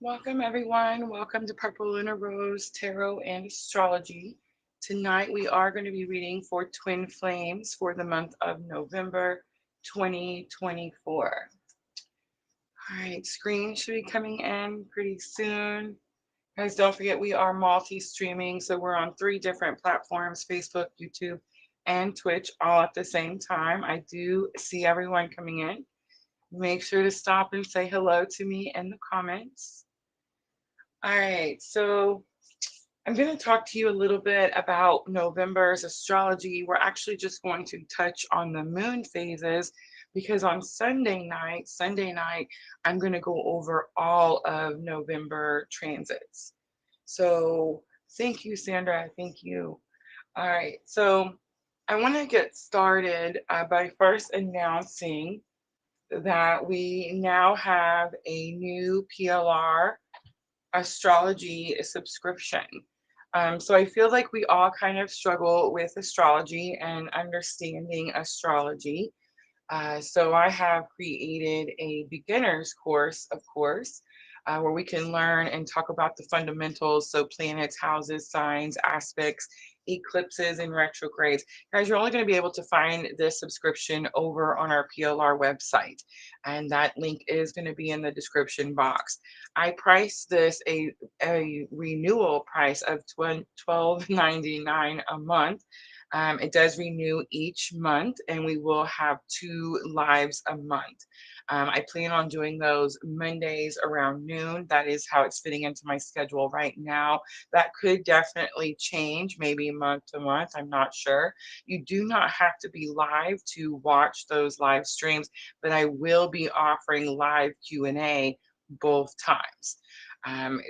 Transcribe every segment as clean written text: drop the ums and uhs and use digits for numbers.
Welcome, everyone. Welcome to Purple Lunar Rose Tarot and Astrology. Tonight, we are going to be reading for twin flames for the month of November 2024. All right, screen should be coming in pretty soon. Guys, don't forget we are multi-streaming, so we're on 3 different platforms: Facebook, YouTube, and Twitch, all at the same time. I do see everyone coming in. Make sure to stop and say hello to me in the comments. All right, so I'm going to talk to you a little bit about November's astrology. We're actually just going to touch on the moon phases because on Sunday night, I'm going to go over all of November transits. So thank you, Sandra. Thank you. All right, so I want to get started by first announcing that we now have a new PLR astrology subscription. So I feel like we all kind of struggle with astrology and understanding astrology. So I have created a beginner's course, of course, where we can learn and talk about the fundamentals. So planets, houses, signs, aspects, eclipses, and retrogrades. Guys, you're only going to be able to find this subscription over on our PLR website. And that link is going to be in the description box. I priced this a renewal price of $12.99 a month. It does renew each month, and we will have 2 lives a month. I plan on doing those Mondays around noon. That is how it's fitting into my schedule right now. That could definitely change, maybe month to month. I'm not sure. You do not have to be live to watch those live streams, but I will be offering live Q&A both times.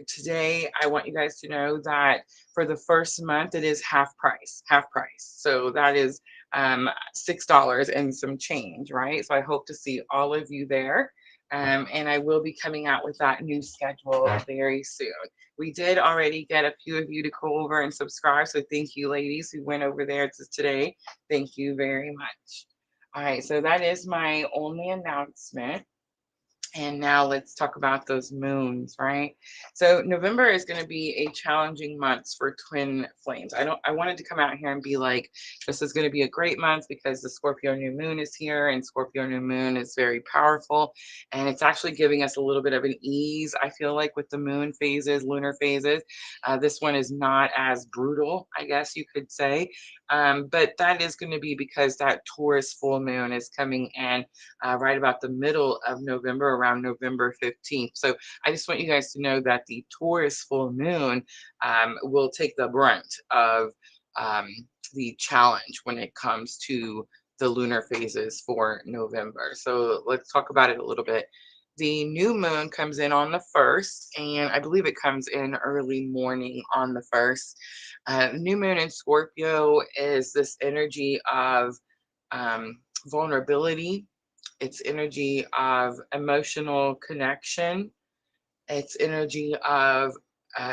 Today, I want you guys to know that for the first month, it is half price, half price. So that is $6 and some change, right? So I hope to see all of you there. And I will be coming out with that new schedule very soon. We did already get a few of you to go over and subscribe. So thank you, ladies, who went over there today. Thank you very much. All right, so that is my only announcement. And now let's talk about those moons, right? So November is going to be a challenging month for twin flames. I wanted to come out here and be like, this is going to be a great month because the Scorpio new moon is here, and Scorpio new moon is very powerful. And it's actually giving us a little bit of an ease, I feel like, with the moon phases, lunar phases. This one is not as brutal, I guess you could say. But that is going to be because that Taurus full moon is coming in right about the middle of November, around November 15th. So I just want you guys to know that the Taurus full moon will take the brunt of um, the challenge when it comes to the lunar phases for November. So let's talk about it a little bit. The new moon comes in on the 1st, and I believe it comes in early morning on the 1st. New moon in Scorpio is this energy of vulnerability. It's energy of emotional connection. It's energy of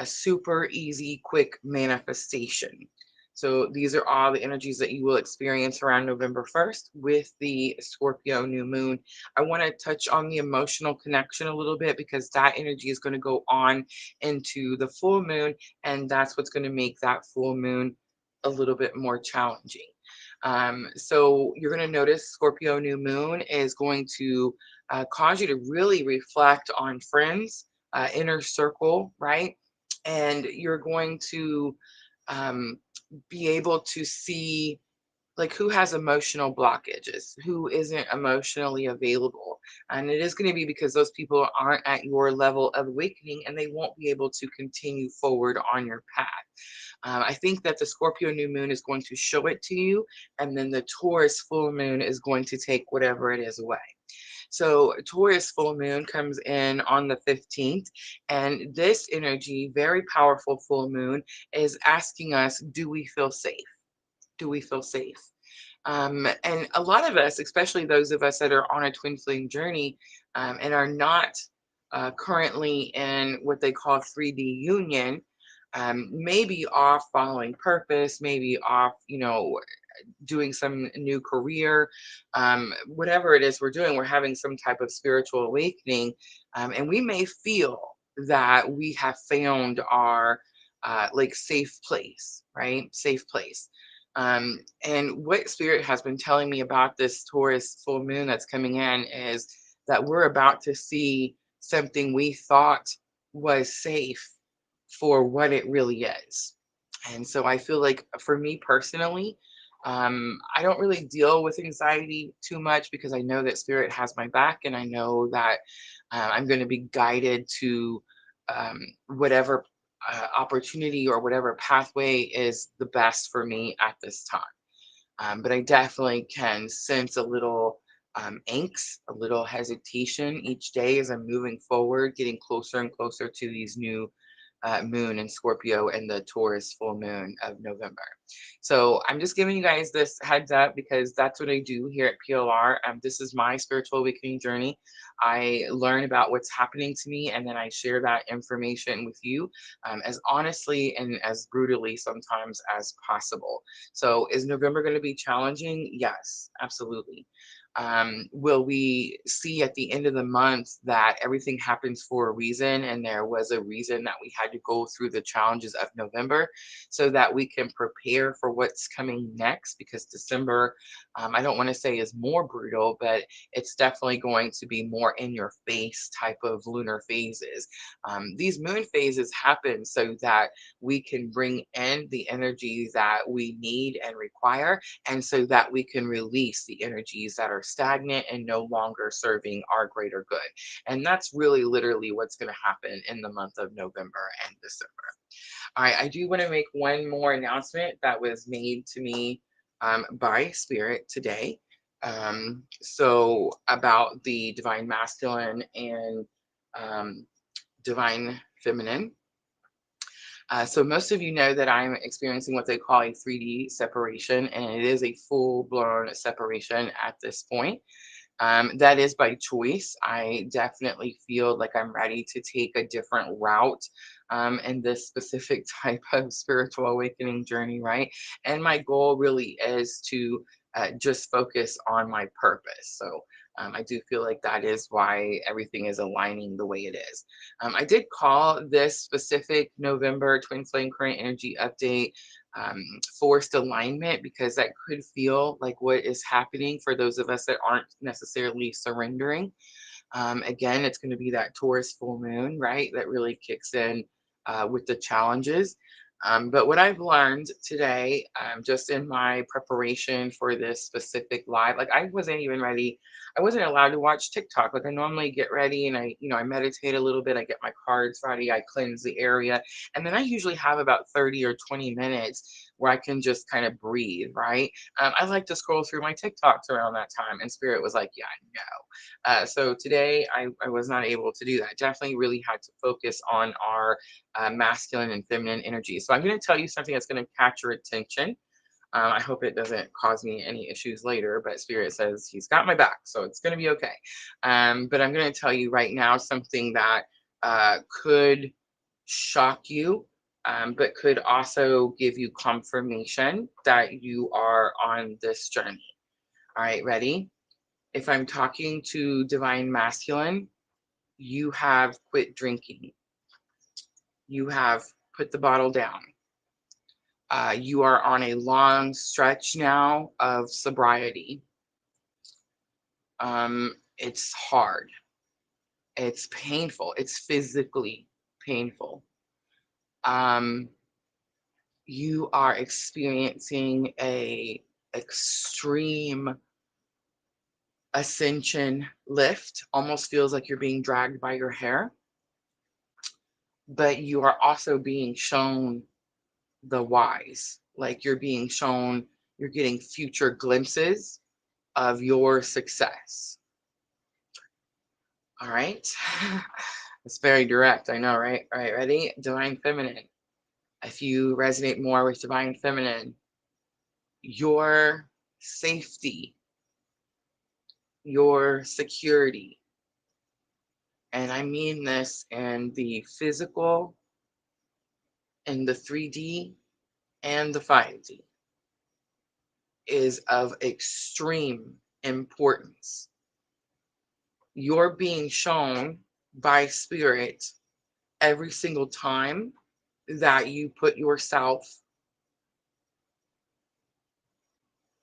super easy, quick manifestation. So these are all the energies that you will experience around November 1st with the Scorpio new moon. I want to touch on the emotional connection a little bit because that energy is going to go on into the full moon, and that's what's going to make that full moon a little bit more challenging. So you're going to notice Scorpio new moon is going to cause you to really reflect on friends, inner circle, right? And you're going to um, be able to see like who has emotional blockages, who isn't emotionally available. And it is going to be because those people aren't at your level of awakening and they won't be able to continue forward on your path. I think that the Scorpio new moon is going to show it to you, and then the Taurus full moon is going to take whatever it is away. So Taurus full moon comes in on the 15th, and this energy, very powerful full moon, is asking us, do we feel safe? Do we feel safe? And a lot of us, especially those of us that are on a twin flame journey and are not currently in what they call 3D union, maybe off following purpose, maybe off, doing some new career, whatever it is we're doing, we're having some type of spiritual awakening. And we may feel that we have found our like safe place, right? Safe place. And what Spirit has been telling me about this Taurus full moon that's coming in is that we're about to see something we thought was safe for what it really is. And so I feel like for me personally, I don't really deal with anxiety too much because I know that Spirit has my back, and I know that I'm going to be guided to whatever opportunity or whatever pathway is the best for me at this time. But I definitely can sense a little angst, a little hesitation each day as I'm moving forward, getting closer and closer to these new moon in Scorpio and the Taurus full moon of November. So I'm just giving you guys this heads up because that's what I do here at PLR. This is my spiritual awakening journey. I learn about what's happening to me, and then I share that information with you as honestly and as brutally sometimes as possible. So is November going to be challenging? Yes, absolutely. Will we see at the end of the month that everything happens for a reason, and there was a reason that we had to go through the challenges of November so that we can prepare for what's coming next? Because December, I don't want to say is more brutal, but it's definitely going to be more in your face type of lunar phases. These moon phases happen so that we can bring in the energies that we need and require, and so that we can release the energies that are stagnant and no longer serving our greater good. And that's really literally what's going to happen in the month of November and December. All right, I do want to make one more announcement that was made to me by Spirit today. So about the divine masculine and um, divine feminine. So most of you know that I'm experiencing what they call a 3D separation, and it is a full-blown separation at this point. That is by choice. I definitely feel like I'm ready to take a different route in this specific type of spiritual awakening journey, right? And my goal really is to just focus on my purpose. So I do feel like that is why everything is aligning the way it is. I did call this specific November Twin Flame Current Energy update forced alignment because that could feel like what is happening for those of us that aren't necessarily surrendering. Again, it's going to be that Taurus full moon, right? That really kicks in with the challenges. But what I've learned today, just in my preparation for this specific live, like I wasn't even ready. I wasn't allowed to watch TikTok. Like I normally get ready and I meditate a little bit. I get my cards ready. I cleanse the area. And then I usually have about 30 or 20 minutes where I can just kind of breathe, right? I like to scroll through my TikToks around that time. And Spirit was like, yeah, no. So today I was not able to do that. Definitely really had to focus on our masculine and feminine energy. So I'm going to tell you something that's going to catch your attention. I hope it doesn't cause me any issues later, but Spirit says he's got my back, so it's going to be okay. But I'm going to tell you right now something that could shock you, but could also give you confirmation that you are on this journey. All right, ready? If I'm talking to divine masculine, you have quit drinking. You have put the bottle down. You are on a long stretch now of sobriety. It's hard. It's painful. It's physically painful. Um, you are experiencing a extreme ascension lift. Almost feels like you're being dragged by your hair, but you are also being shown the whys. Like you're being shown, you're getting future glimpses of your success. All right. It's very direct. I know, right? All right, ready? Divine feminine. If you resonate more with divine feminine, your safety, your security, and I mean this in the physical, in the 3D, and the 5D, is of extreme importance. You're being shown by Spirit every single time that you put yourself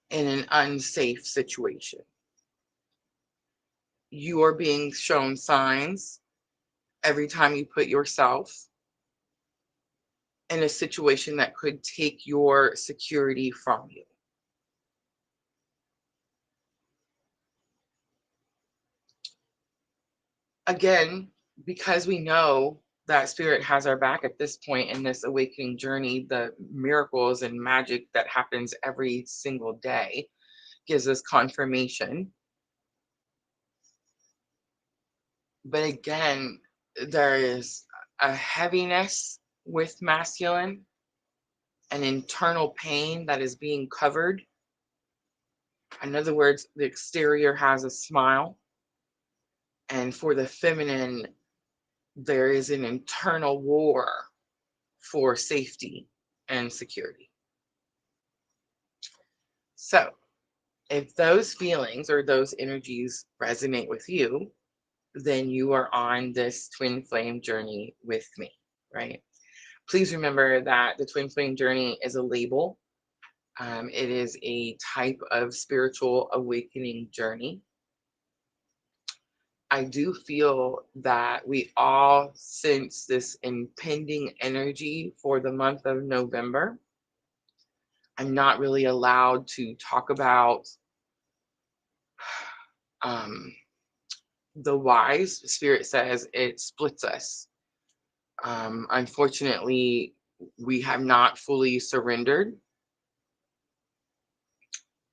in an unsafe situation. You are being shown signs every time you put yourself in a situation that could take your security from you. Again, because we know that spirit has our back at this point in this awakening journey, the miracles and magic that happens every single day gives us confirmation. But again, there is a heaviness with masculine, an internal pain that is being covered. In other words, the exterior has a smile. And for the feminine, there is an internal war for safety and security. So, if those feelings or those energies resonate with you, then you are on this twin flame journey with me, right? Please remember that the twin flame journey is a label. It is a type of spiritual awakening journey. I do feel that we all sense this impending energy for the month of November. I'm not really allowed to talk about the whys. Spirit says it splits us. Unfortunately, we have not fully surrendered,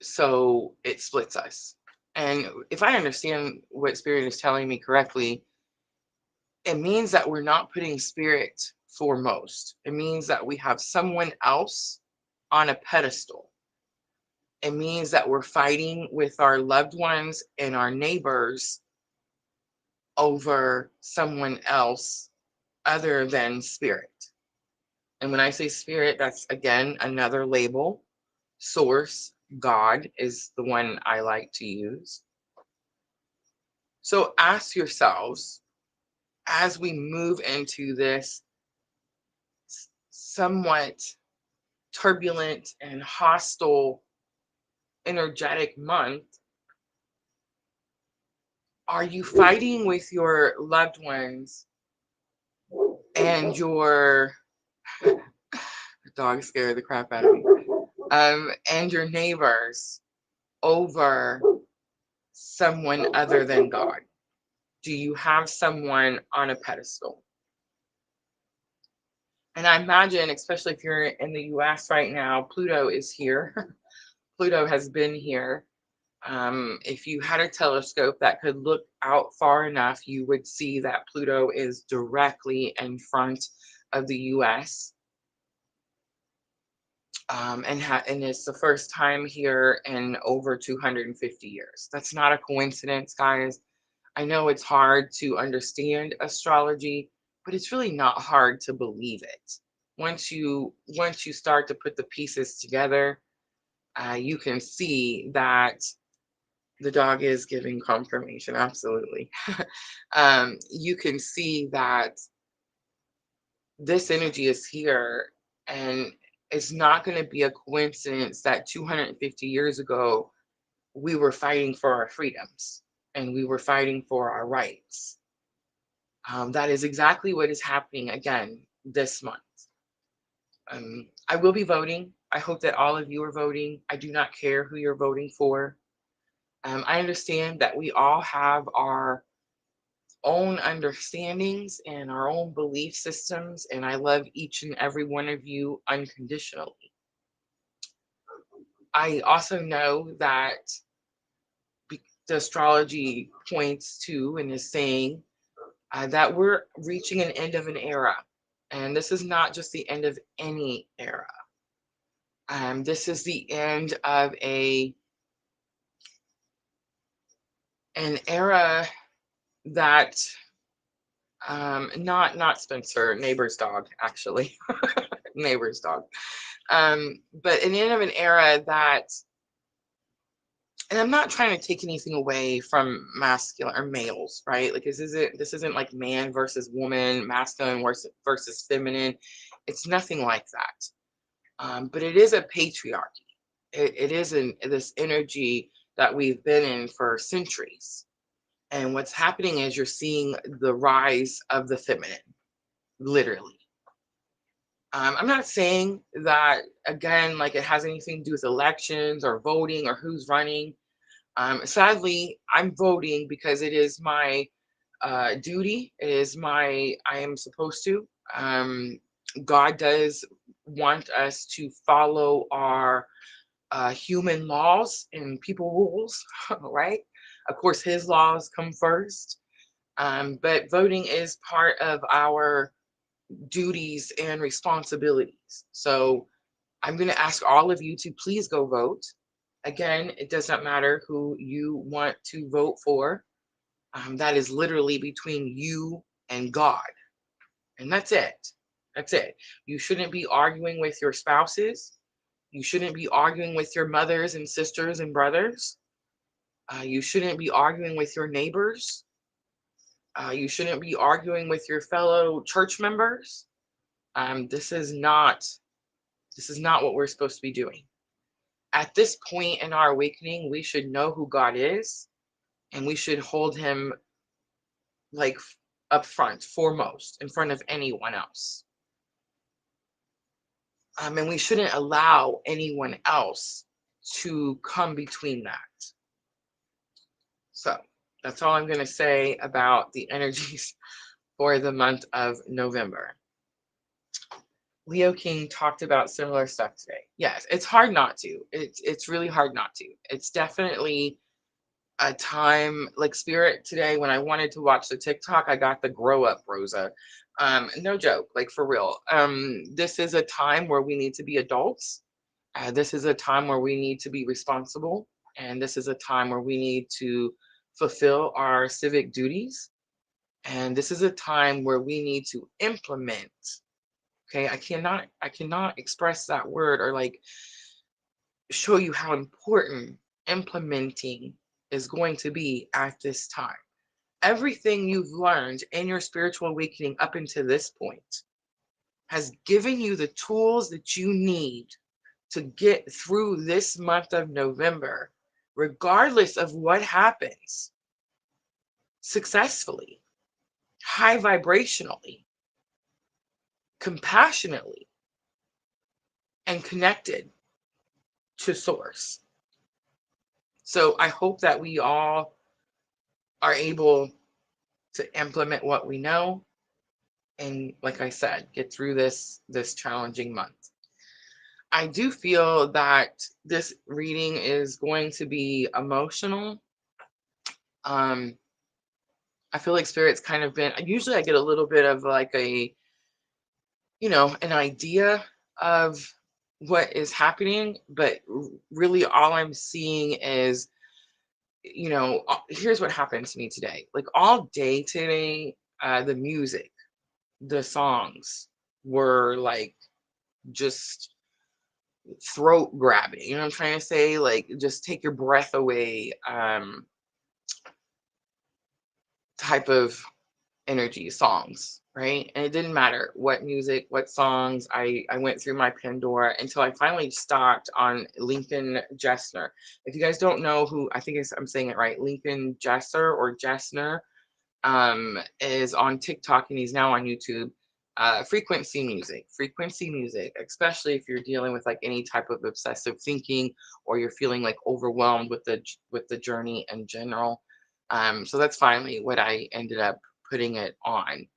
so it splits us. And if I understand what Spirit is telling me correctly, it means that we're not putting Spirit foremost. It means that we have someone else on a pedestal. It means that we're fighting with our loved ones and our neighbors over someone else other than Spirit. And when I say Spirit, that's again another label. Source, God is the one I like to use. So ask yourselves, as we move into this somewhat turbulent and hostile energetic month, are you fighting with your loved ones and your dog scared the crap out of me, and your neighbors over someone other than God? Do you have someone on a pedestal? And I imagine, especially if you're in the US right now, Pluto is here. Pluto has been here. If you had a telescope that could look out far enough, you would see that Pluto is directly in front of the US. And it's the first time here in over 250 years. That's not a coincidence, guys. I know it's hard to understand astrology, but it's really not hard to believe it. Once you start to put the pieces together, you can see that the dog is giving confirmation. Absolutely. You can see that this energy is here, and it's not going to be a coincidence that 250 years ago we were fighting for our freedoms and we were fighting for our rights. That is exactly what is happening again this month. I will be voting. I hope that all of you are voting. I do not care who you're voting for. I understand that we all have our own understandings and our own belief systems, and I love each and every one of you unconditionally. I also know that the astrology points to and is saying that we're reaching an end of an era. And this is not just the end of any era. This is the end of an era that not Spencer, neighbor's dog, actually. Neighbor's dog. But an end of an era that And I'm not trying to take anything away from masculine or males, right? Like this isn't like man versus woman, masculine versus feminine. It's nothing like that. But it is a patriarchy. It is this energy that we've been in for centuries. And what's happening is you're seeing the rise of the feminine, literally. I'm not saying that, again, like it has anything to do with elections or voting or who's running. Sadly, I'm voting because it is my duty. It is I am supposed to. God does want us to follow our human laws and people rules, right? Of course, his laws come first. But voting is part of our duties and responsibilities. So I'm going to ask all of you to please go vote. Again, it does not matter who you want to vote for. That is literally between you and God. And that's it. That's it. You shouldn't be arguing with your spouses. You shouldn't be arguing with your mothers and sisters and brothers. You shouldn't be arguing with your neighbors. You shouldn't be arguing with your fellow church members. This is not what we're supposed to be doing. At this point in our awakening, we should know who God is, and we should hold him like up front, foremost, in front of anyone else. And we shouldn't allow anyone else to come between that. So that's all I'm going to say about the energies for the month of November. Leo King talked about similar stuff today. Yes, it's hard not to. It's really hard not to. It's definitely a time like Spirit today when I wanted to watch the TikTok, I got the grow up Rosa. No joke, like for real. This is a time where we need to be adults. This is a time where we need to be responsible. And this is a time where we need to fulfill our civic duties. And this is a time where we need to implement. Okay, I cannot express that word or like show you how important implementing is going to be at this time. Everything you've learned in your spiritual awakening up until this point has given you the tools that you need to get through this month of November, regardless of what happens, successfully, high vibrationally, compassionately, and connected to source. So I hope that we all are able to implement what we know and, like I said, get through this challenging month. I do feel that this reading is going to be emotional. I feel like Spirit's kind of been, usually I get a little bit of like an idea of what is happening, but really all I'm seeing is, here's what happened to me today. Like all day today, the music, the songs were like just throat grabbing. You know what I'm trying to say? Like just take your breath away type of energy songs, right? And it didn't matter what music, what songs. I went through my Pandora until I finally stopped on Lincoln Jessner. If you guys don't know who, I think I'm saying it right, Lincoln Jesser or Jessner, is on TikTok and he's now on YouTube. Frequency music, especially if you're dealing with like any type of obsessive thinking or you're feeling like overwhelmed with the journey in general. So that's finally what I ended up putting it on.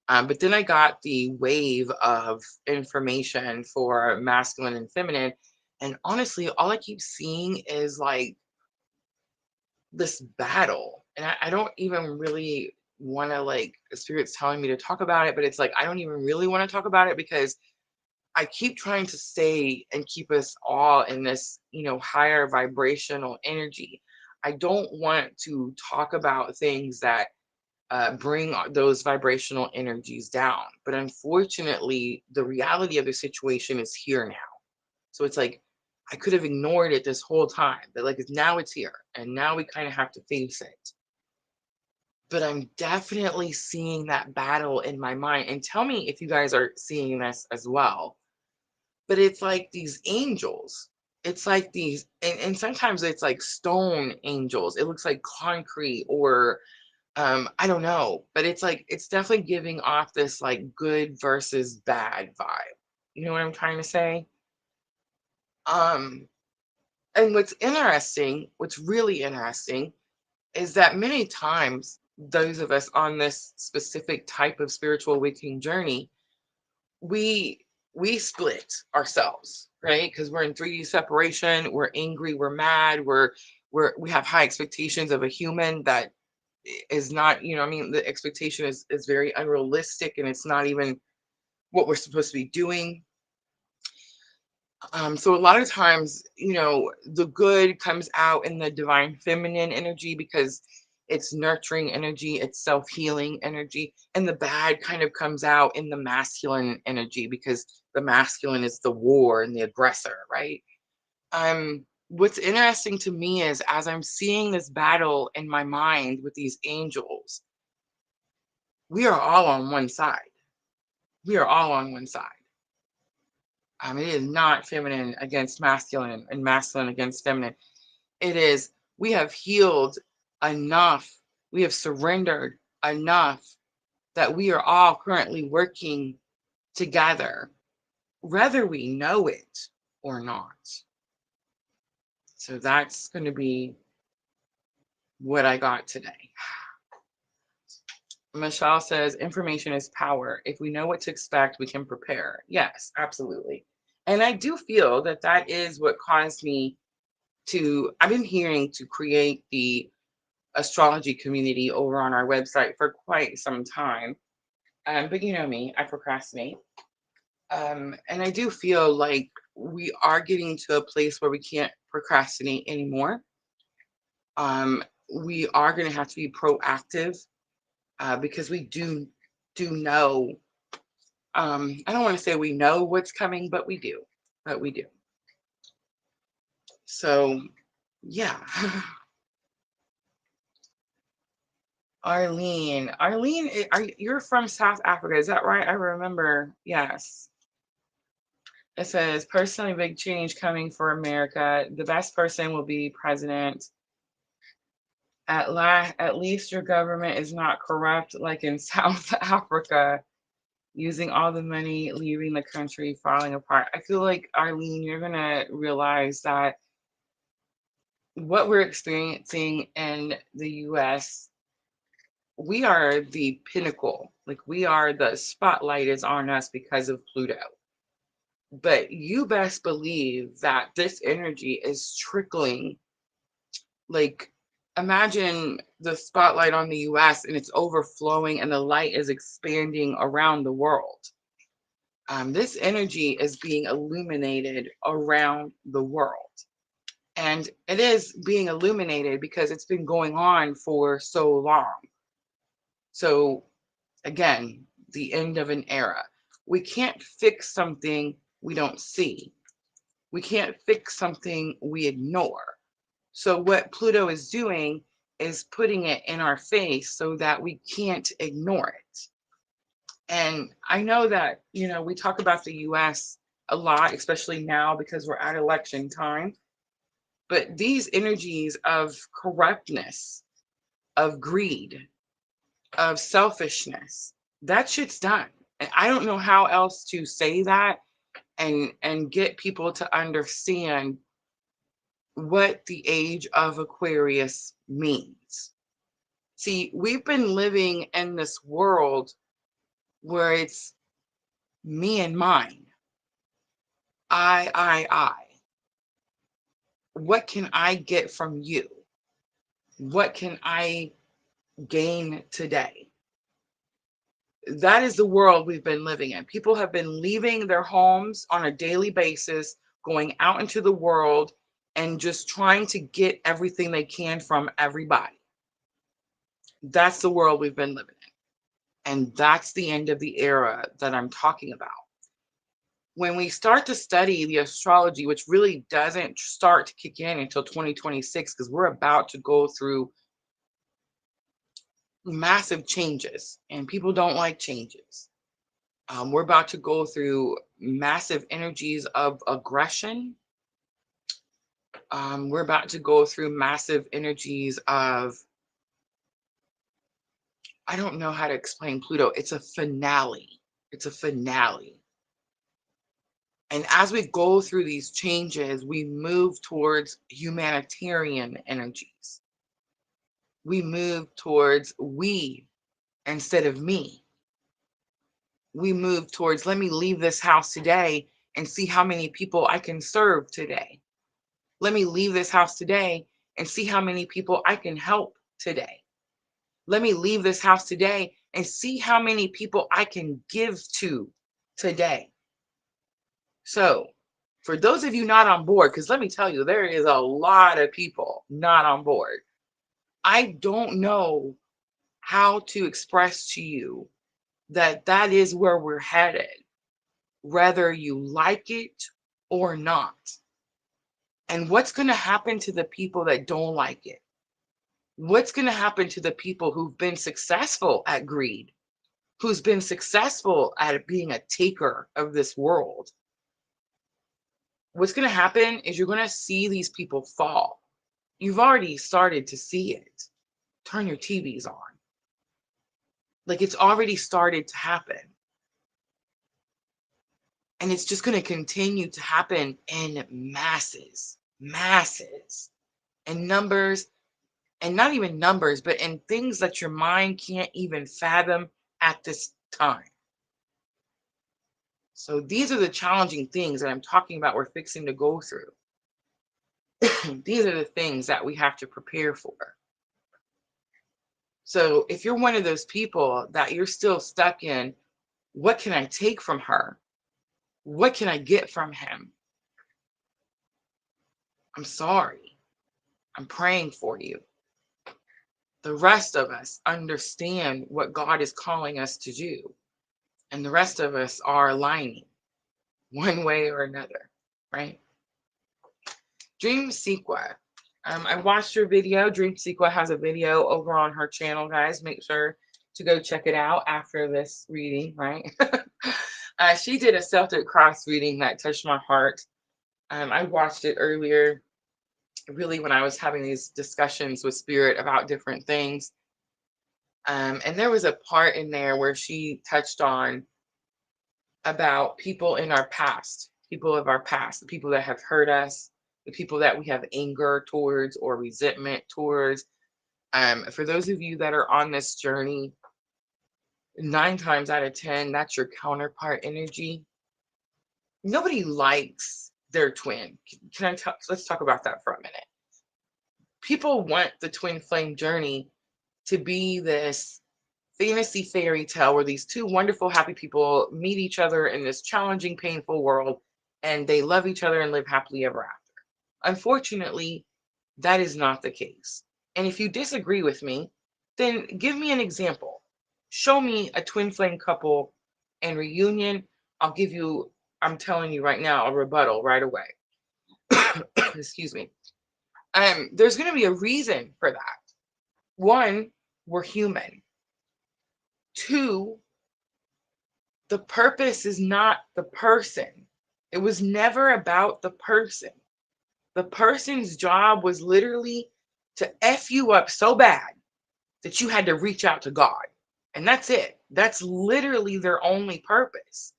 But then I got the wave of information for masculine and feminine. And honestly, all I keep seeing is like this battle. And I don't even really want to, like, Spirit's telling me to talk about it, but it's like, I don't even really want to talk about it because I keep trying to stay and keep us all in this, higher vibrational energy. I don't want to talk about things that bring those vibrational energies down. But unfortunately, the reality of the situation is here now. So it's like I could have ignored it this whole time, but like now it's here and now we kind of have to face it. But I'm definitely seeing that battle in my mind. And tell me if you guys are seeing this as well. But it's like these angels. It's like these, and sometimes it's like stone angels. It looks like concrete or I don't know, but it's like it's definitely giving off this like good versus bad vibe. You know what I'm trying to say? Um, and what's really interesting is that many times those of us on this specific type of spiritual awakening journey, we we split ourselves, right? Because we're in 3D separation, we're angry, we're mad, we have high expectations of a human that is not, I mean, the expectation is very unrealistic and it's not even what we're supposed to be doing. So a lot of times, the good comes out in the divine feminine energy because it's nurturing energy, it's self-healing energy, and the bad kind of comes out in the masculine energy because the masculine is the war and the aggressor, right? What's interesting to me is as I'm seeing this battle in my mind with these angels, we are all on one side. We are all on one side. It is not feminine against masculine and masculine against feminine. It is, we have healed enough, we have surrendered enough that we are all currently working together, whether we know it or not. So that's going to be what I got today. Michelle says, information is power. If we know what to expect, we can prepare. Yes, absolutely. And I do feel that that is what caused me I've been hearing to create the astrology community over on our website for quite some time. But you know me, I procrastinate. And I do feel like we are getting to a place where we can't procrastinate anymore. We are going to have to be proactive because we do know. I don't want to say we know what's coming, but we do. But we do. So, yeah. Arlene, you're from South Africa, is that right? I remember. Yes. It says, personally, big change coming for America. The best person will be president. At least your government is not corrupt like in South Africa, using all the money, leaving the country, falling apart. I feel like, Arlene, you're going to realize that what we're experiencing in the US, we are the pinnacle. Like we are, the spotlight is on us because of Pluto. But you best believe that this energy is trickling. Like, imagine the spotlight on the US and it's overflowing and the light is expanding around the world. This energy is being illuminated around the world. And it is being illuminated because it's been going on for so long. So, again, the end of an era. We can't fix something we don't see. We can't fix something we ignore. So what Pluto is doing is putting it in our face so that we can't ignore it. And I know that, we talk about the US a lot, especially now because we're at election time. But these energies of corruptness, of greed, of selfishness, that shit's done. And I don't know how else to say that and get people to understand what the age of Aquarius means. See, we've been living in this world where it's me and mine. I. What can I get from you? What can I gain today? That is the world we've been living in. People have been leaving their homes on a daily basis, going out into the world and just trying to get everything they can from everybody. That's the world we've been living in. And that's the end of the era that I'm talking about. When we start to study the astrology, which really doesn't start to kick in until 2026, because we're about to go through massive changes and people don't like changes. We're about to go through massive energies of aggression. We're about to go through massive energies of, I don't know how to explain Pluto. It's a finale. It's a finale. And as we go through these changes, we move towards humanitarian energies. We move towards we instead of me. We move towards, let me leave this house today and see how many people I can serve today. Let me leave this house today and see how many people I can help today. Let me leave this house today and see how many people I can give to today. So, for those of you not on board, because let me tell you, there is a lot of people not on board. I don't know how to express to you that that is where we're headed, whether you like it or not. And what's going to happen to the people that don't like it? What's going to happen to the people who've been successful at greed, who's been successful at being a taker of this world? What's going to happen is you're going to see these people fall. You've already started to see it. Turn your TVs on. Like, it's already started to happen. And it's just going to continue to happen in masses, and numbers, and not even numbers, but in things that your mind can't even fathom at this time. So these are the challenging things that I'm talking about we're fixing to go through. These are the things that we have to prepare for. So if you're one of those people that you're still stuck in, what can I take from her? What can I get from him? I'm sorry. I'm praying for you. The rest of us understand what God is calling us to do. And the rest of us are aligning one way or another, right? Dream Sequa. I watched her video. Dream Sequa has a video over on her channel, guys. Make sure to go check it out after this reading, right? She did a Celtic cross reading that touched my heart. I watched it earlier, really, when I was having these discussions with Spirit about different things. And there was a part in there where she touched on about people in our past, people of our past, the people that have hurt us, the people that we have anger towards or resentment towards. For those of you that are on this journey, 9 times out of 10, that's your counterpart energy. Nobody likes their twin. Let's talk about that for a minute. People want the twin flame journey to be this fantasy fairy tale where these two wonderful, happy people meet each other in this challenging, painful world, and they love each other and live happily ever after. Unfortunately, that is not the case. And if you disagree with me, then give me an example. Show me a twin flame couple and reunion. I'll give you, I'm telling you right now, a rebuttal right away. Excuse me. There's going to be a reason for that. 1, we're human. 2, the purpose is not the person. It was never about the person. The person's job was literally to F you up so bad that you had to reach out to God. And that's it. That's literally their only purpose.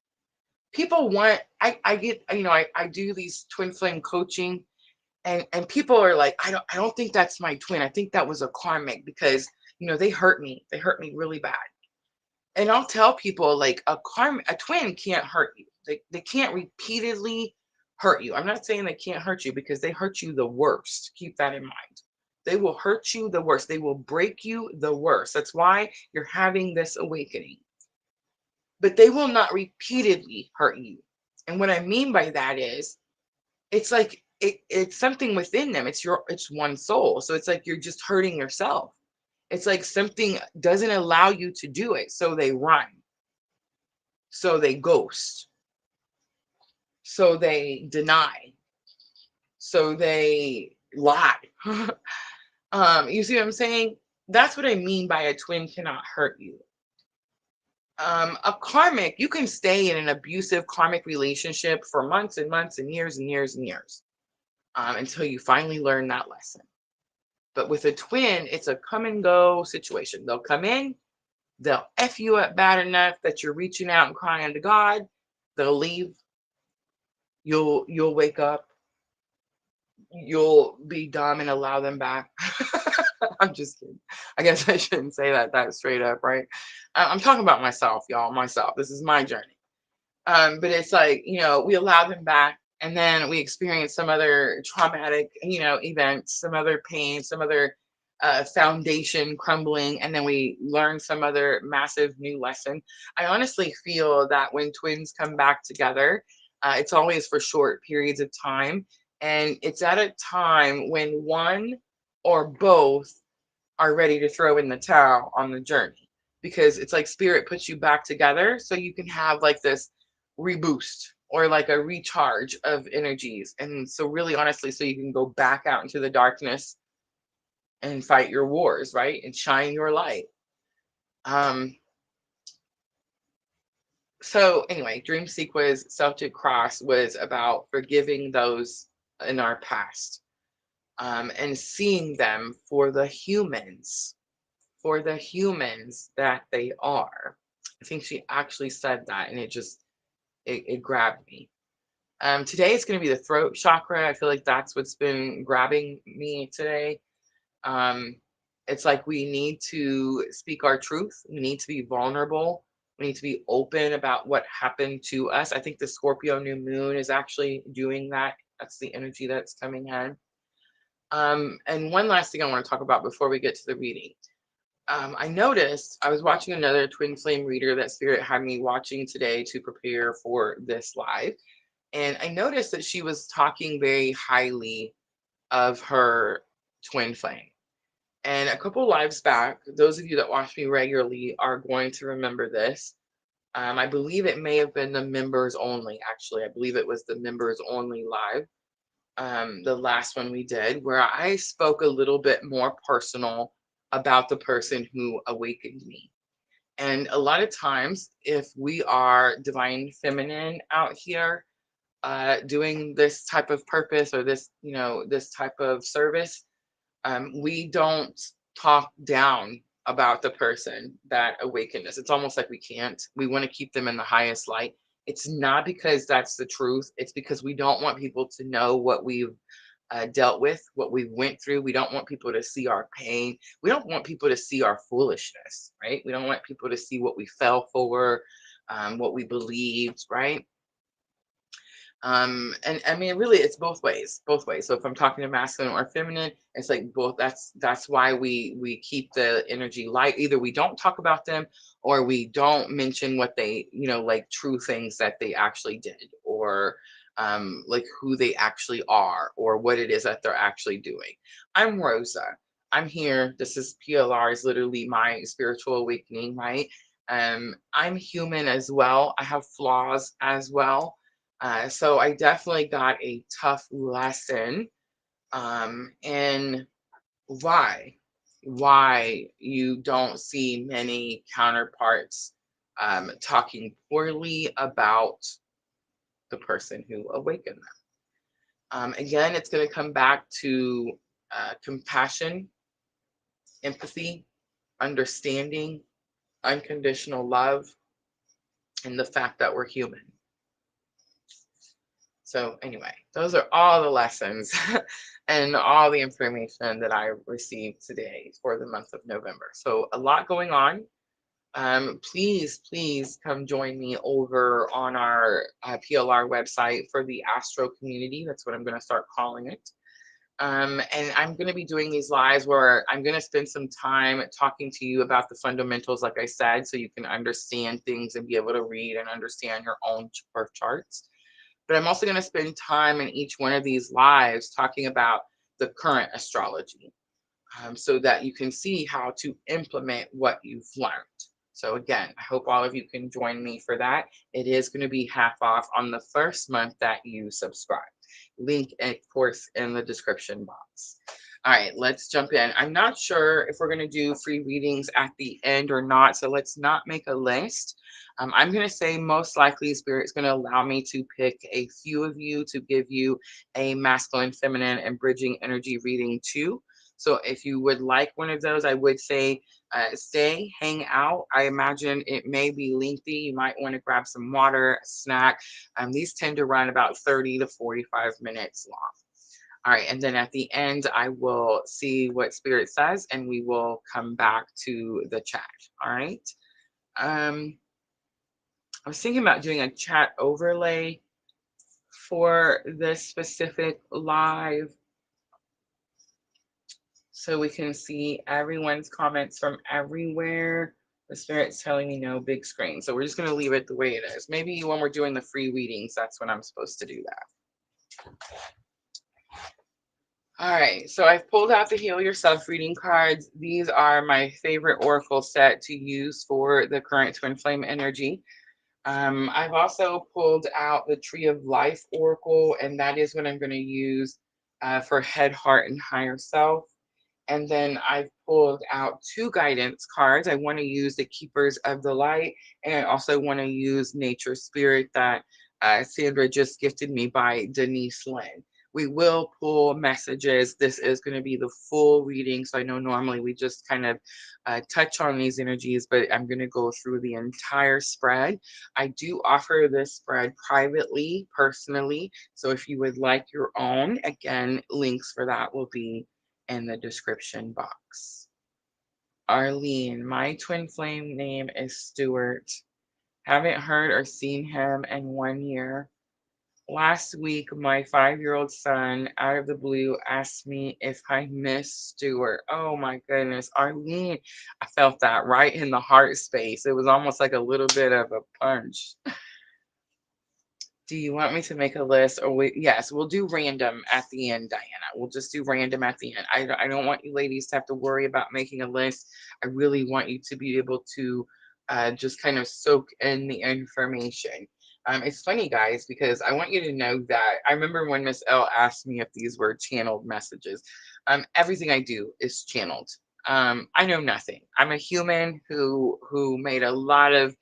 People want, I get, I do these twin flame coaching, and people are like, I don't think that's my twin. I think that was a karmic because, they hurt me. They hurt me really bad. And I'll tell people, like, a twin can't hurt you. They can't repeatedly hurt you. I'm not saying they can't hurt you, because they hurt you the worst. Keep that in mind. They will hurt you the worst. They will break you the worst. That's why you're having this awakening. But they will not repeatedly hurt you. And what I mean by that is, it's like it's something within them. It's one soul. So it's like you're just hurting yourself. It's like something doesn't allow you to do it. So they run. So they ghost. So they deny. So they lie. You see what I'm saying? That's what I mean by a twin cannot hurt you. A karmic, you can stay in an abusive karmic relationship for months and months and years and years and years, until you finally learn that lesson. But with a twin, it's a come and go situation. They'll come in, they'll F you up bad enough that you're reaching out and crying to God. They'll leave. You'll wake up. You'll be dumb and allow them back. I'm just kidding. I guess I shouldn't say that straight up, right? I'm talking about myself, y'all. Myself. This is my journey. But it's like, we allow them back, and then we experience some other traumatic, event, some other pain, some other foundation crumbling, and then we learn some other massive new lesson. I honestly feel that when twins come back together, it's always for short periods of time. And it's at a time when one or both are ready to throw in the towel on the journey, because it's like spirit puts you back together so you can have like this reboost or like a recharge of energies. And so really honestly, so you can go back out into the darkness and fight your wars, right? And shine your light. Um, so anyway, Dream Sequence Celtic Cross was about forgiving those in our past, and seeing them for the humans that they are. I think she actually said that, and it grabbed me. Today it's going to be the throat chakra. I feel like that's what's been grabbing me today. Um, it's like we need to speak our truth. We need to be vulnerable. We need to be open about what happened to us. I think the Scorpio new moon is actually doing that. That's the energy that's coming in. And one last thing I want to talk about before we get to the reading. I noticed I was watching another twin flame reader that Spirit had me watching today to prepare for this live. And I noticed that she was talking very highly of her twin flame. And a couple lives back, those of you that watch me regularly are going to remember this. I believe it may have been the members only, actually. I believe it was the members only live, the last one we did, where I spoke a little bit more personal about the person who awakened me. And a lot of times, if we are divine feminine out here, doing this type of purpose or this type of service, we don't talk down about the person that awakened us. It's almost like we can't. We want to keep them in the highest light. It's not because that's the truth. It's because we don't want people to know what we've dealt with, what we went through. We don't want people to see our pain. We don't want people to see our foolishness, right? We don't want people to see what we fell for, what we believed, right? And I mean, really, it's both ways. So if I'm talking to masculine or feminine, it's like both. That's why we keep the energy light. Either we don't talk about them, or we don't mention what they, like true things that they actually did, or like who they actually are, or what it is that they're actually doing. I'm Rosa. I'm here. This is PLR, is literally my spiritual awakening, right? I'm human as well. I have flaws as well. So I definitely got a tough lesson, in why you don't see many counterparts talking poorly about the person who awakened them. Again, it's going to come back to compassion, empathy, understanding, unconditional love, and the fact that we're human. So anyway, those are all the lessons and all the information that I received today for the month of November. So a lot going on. Please come join me over on our PLR website for the Astro community. That's what I'm going to start calling it. And I'm going to be doing these lives where I'm going to spend some time talking to you about the fundamentals, like I said, so you can understand things and be able to read and understand your own birth charts. But I'm also going to spend time in each one of these lives talking about the current astrology, so that you can see how to implement what you've learned. So again, I hope all of you can join me for that. It is going to be half off on the first month that you subscribe. Link, of course, in the description box. All right, let's jump in. I'm not sure if we're going to do free readings at the end or not, so let's not make a list. I'm going to say most likely Spirit's going to allow me to pick a few of you to give you a masculine, feminine, and bridging energy reading too. So if you would like one of those, I would say stay, hang out. I imagine it may be lengthy. You might want to grab some water, a snack. These tend to run about 30 to 45 minutes long. All right, and then at the end, I will see what Spirit says, and we will come back to the chat. All right. I was thinking about doing a chat overlay for this specific live so we can see everyone's comments from everywhere. The Spirit's telling me no big screen. So we're just going to leave it the way it is. Maybe when we're doing the free readings, that's when I'm supposed to do that. All right, so I've pulled out the Heal Yourself reading cards. These are my favorite oracle set to use for the current twin flame energy. I've also pulled out the Tree of Life oracle, and that is what I'm going to use for head, heart, and higher self. And then I've pulled out two guidance cards. I want to use the Keepers of the Light, and I also want to use Nature Spirit that Sandra just gifted me by Denise Lynn. We will pull messages. This is going to be the full reading. So I know normally we just kind of touch on these energies, but I'm going to go through the entire spread. I do offer this spread privately, personally. So if you would like your own, again, links for that will be in the description box. Arlene, my twin flame name is Stuart. Haven't heard or seen him in 1 year. Last week, my 5-year-old son, out of the blue, asked me if I miss Stuart. Oh my goodness, Arlene, I felt that right in the heart space. It was almost like a little bit of a punch. Do you want me to make a list or yes, we'll do random at the end, Diana. We'll just do random at the end. I don't want you ladies to have to worry about making a list. I really want you to be able to just kind of soak in the information. It's funny, guys, because I want you to know that I remember when Miss L asked me if these were channeled messages. Everything I do is channeled. I know nothing. I'm a human who made a lot of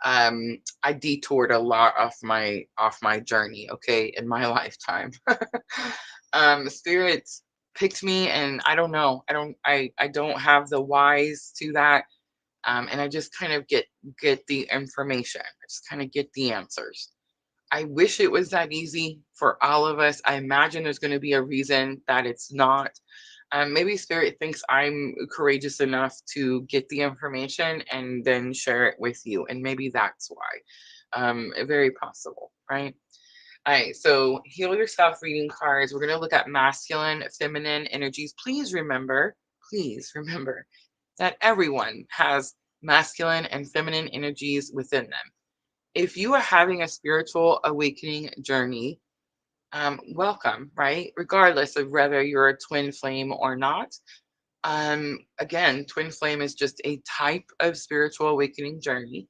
I detoured a lot off my journey, okay, in my lifetime. Spirits picked me, and I don't know. I don't have the whys to that. And I just kind of get the information. I just kind of get the answers. I wish it was that easy for all of us. I imagine there's going to be a reason that it's not. Maybe Spirit thinks I'm courageous enough to get the information and then share it with you. And maybe that's why. Very possible, right? All right, so Heal Yourself reading cards. We're going to look at masculine, feminine energies. Please remember that everyone has masculine and feminine energies within them. If you are having a spiritual awakening journey, welcome, right? Regardless of whether you're a twin flame or not. Again, twin flame is just a type of spiritual awakening journey.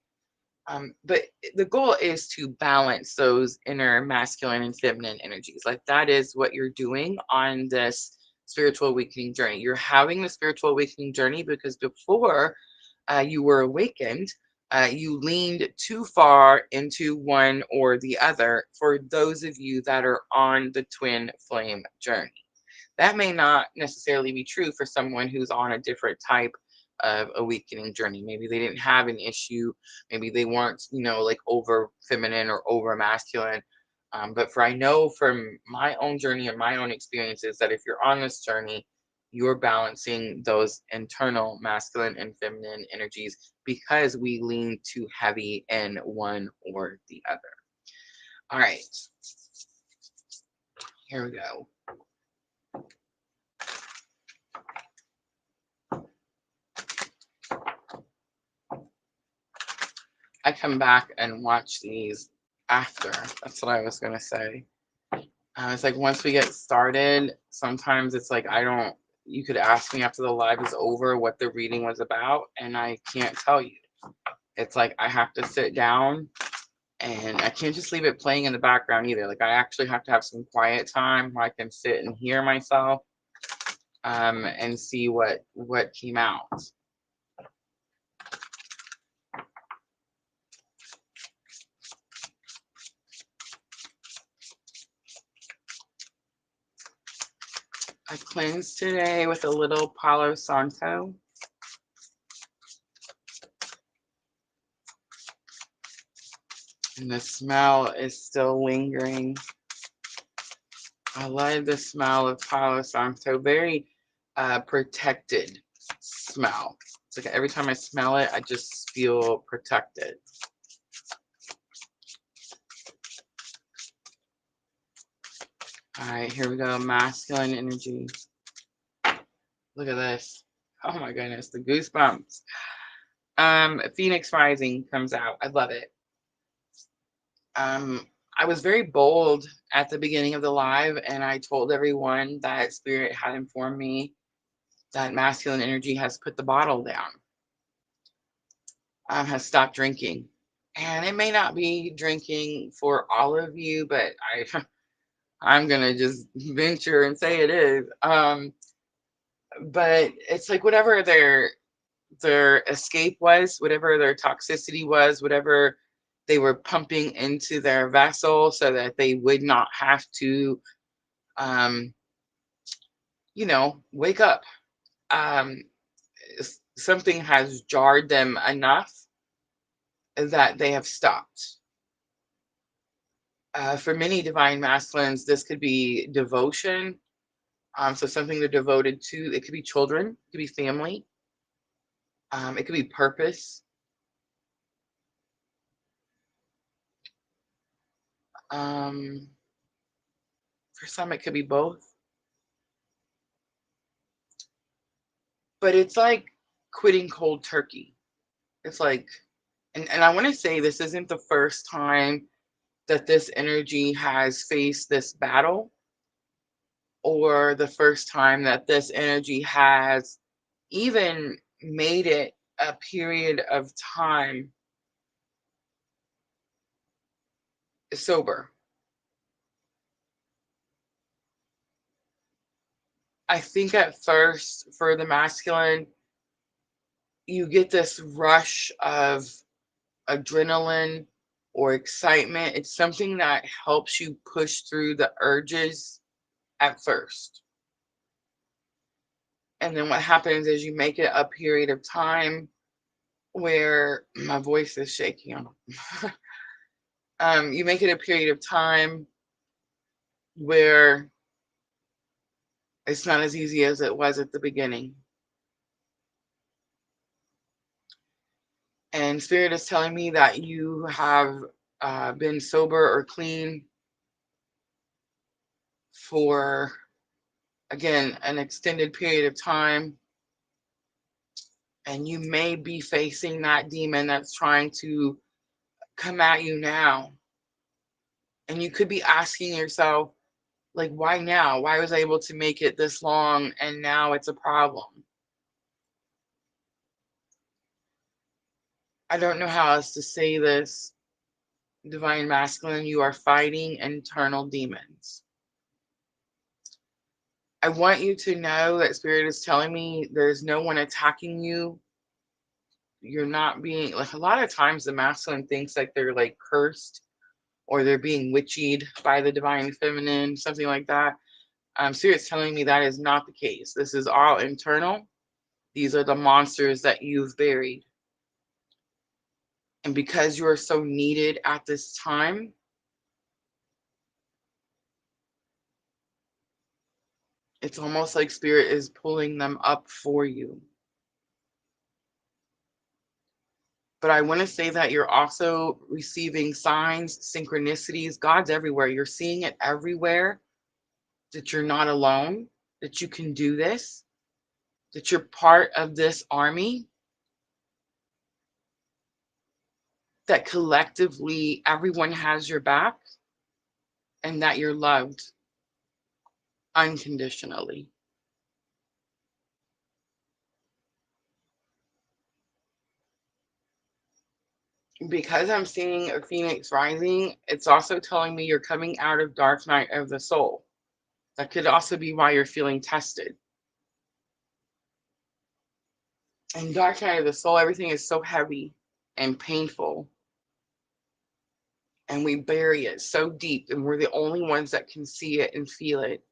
But the goal is to balance those inner masculine and feminine energies. Like that is what you're doing on this spiritual awakening journey. You're having the spiritual awakening journey because before you were awakened, you leaned too far into one or the other for those of you that are on the twin flame journey. That may not necessarily be true for someone who's on a different type of awakening journey. Maybe they didn't have an issue. Maybe they weren't, like over feminine or over masculine. But I know from my own journey and my own experiences that if you're on this journey, you're balancing those internal masculine and feminine energies because we lean too heavy in one or the other. All right, here we go. I come back and watch these after. That's what I was going to say. It's like once we get started, sometimes it's like you could ask me after the live is over what the reading was about, and I can't tell you. It's like I have to sit down, and I can't just leave it playing in the background either. Like I actually have to have some quiet time where I can sit and hear myself, and see what came out. I cleansed today with a little Palo Santo. And the smell is still lingering. I love the smell of Palo Santo. Very protected smell. It's like every time I smell it, I just feel protected. All right, here we go. Masculine energy. Look at this. Oh my goodness, the goosebumps. Phoenix Rising comes out. I love it. I was very bold at the beginning of the live, and I told everyone that Spirit had informed me that masculine energy has put the bottle down, has stopped drinking. And it may not be drinking for all of you, but I'm gonna just venture and say it is. But it's like whatever their escape was, whatever their toxicity was, whatever they were pumping into their vessel so that they would not have to, wake up. Um, Something has jarred them enough that they have stopped. For many divine masculines, this could be devotion. So something they're devoted to. It could be children, it could be family, it could be purpose. For some, it could be both. But it's like quitting cold turkey. It's like, and I want to say this isn't the first time that this energy has faced this battle, or the first time that this energy has even made it a period of time sober. I think at first for the masculine, you get this rush of adrenaline or excitement. It's something that helps you push through the urges at first. And then what happens is you make it a period of time where my voice is shaking. You make it a period of time where it's not as easy as it was at the beginning. And Spirit is telling me that you have been sober or clean for, again, an extended period of time. And you may be facing that demon that's trying to come at you now. And you could be asking yourself, like, why now? Why was I able to make it this long and now it's a problem? I don't know how else to say this. Divine masculine, you are fighting internal demons. I want you to know that Spirit is telling me there's no one attacking you. You're not being, like, a lot of times the masculine thinks like they're like cursed or they're being witchied by the divine feminine, something like that. Spirit's telling me that is not the case. This is all internal. These are the monsters that you've buried. And because you are so needed at this time, it's almost like Spirit is pulling them up for you. But I want to say that you're also receiving signs, synchronicities. God's everywhere. You're seeing it everywhere, that you're not alone, that you can do this, that you're part of this army, that collectively everyone has your back, and that you're loved unconditionally. because I'm seeing a Phoenix rising, it's also telling me you're coming out of dark night of the soul. That could also be why you're feeling tested. In dark night of the soul, everything is so heavy and painful, and we bury it so deep, and we're the only ones that can see it and feel it.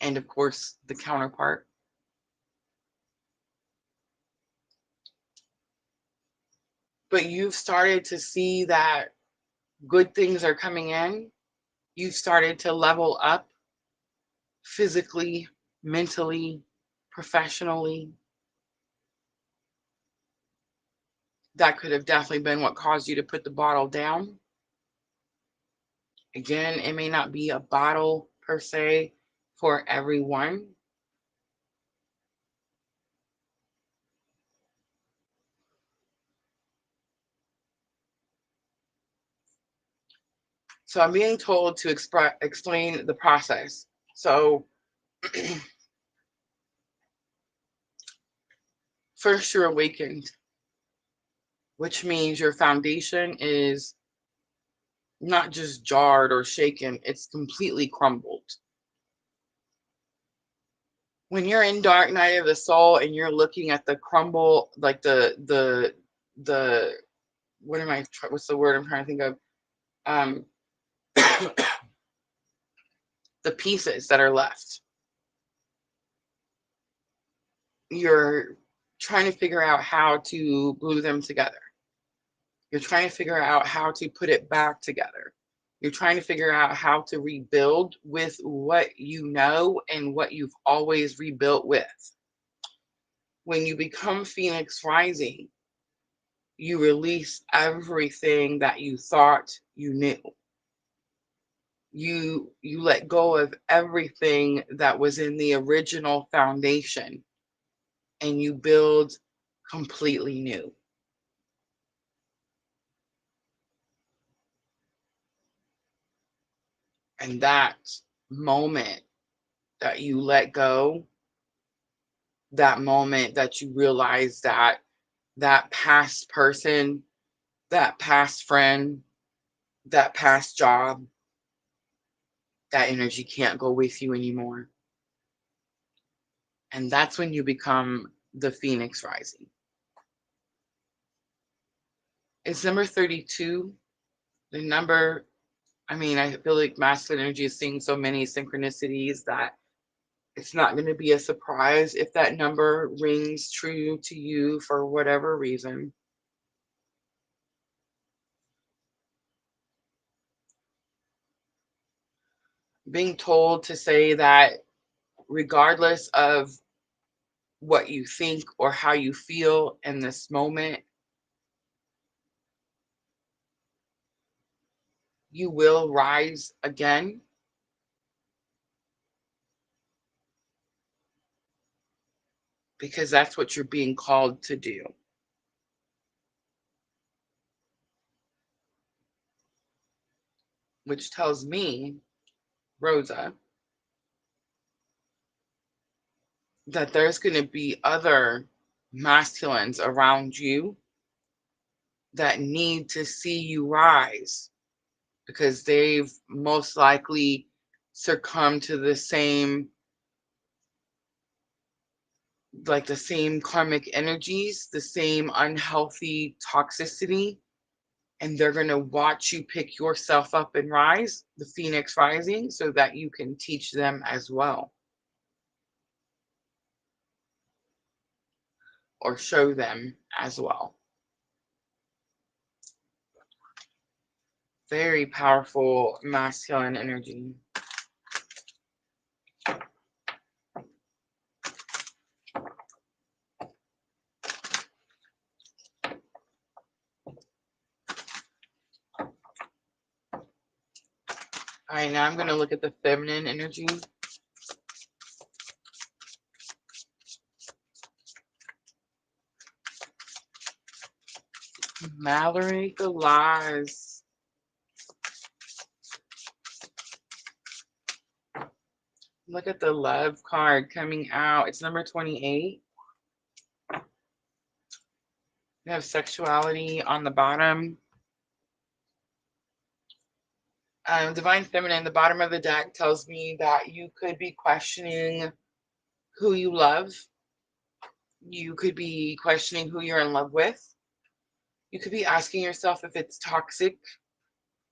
And of course, the counterpart. But you've started to see that good things are coming in. You've started to level up physically, mentally, professionally. That could have definitely been what caused you to put the bottle down. Again, it may not be a bottle per se for everyone. So I'm being told to explain the process. So first, you're awakened, which means your foundation is not just jarred or shaken, it's completely crumbled. When you're in dark night of the soul and you're looking at the crumble, like the what's the word I'm trying to think of? Um, the pieces that are left. You're trying to figure out how to glue them together. You're trying to figure out how to put it back together. You're trying to figure out how to rebuild with what you know and what you've always rebuilt with. When you become Phoenix Rising, you release everything that you thought you knew. You let go of everything that was in the original foundation, and you build completely new. And that moment that you let go, that moment that you realize that that past person, that past friend, that past job, that energy can't go with you anymore. And that's when you become the Phoenix Rising. It's number 32. The number, I feel like masculine energy is seeing so many synchronicities that it's not going to be a surprise if that number rings true to you for whatever reason. Being told to say that regardless of what you think or how you feel in this moment, you will rise again. Because that's what you're being called to do. Which tells me, Rosa, that there's going to be other masculines around you that need to see you rise because they've most likely succumbed to the same karmic energies, the same unhealthy toxicity, and they're going to watch you pick yourself up and rise, the Phoenix Rising, so that you can teach them as well or show them as well. Very powerful masculine energy. All right, now I'm going to look at the feminine energy. Mallory Galaz. Look at the love card coming out. It's number 28. We have sexuality on the bottom. Divine Feminine, the bottom of the deck tells me that you could be questioning who you love. You could be questioning who you're in love with. You could be asking yourself if it's toxic.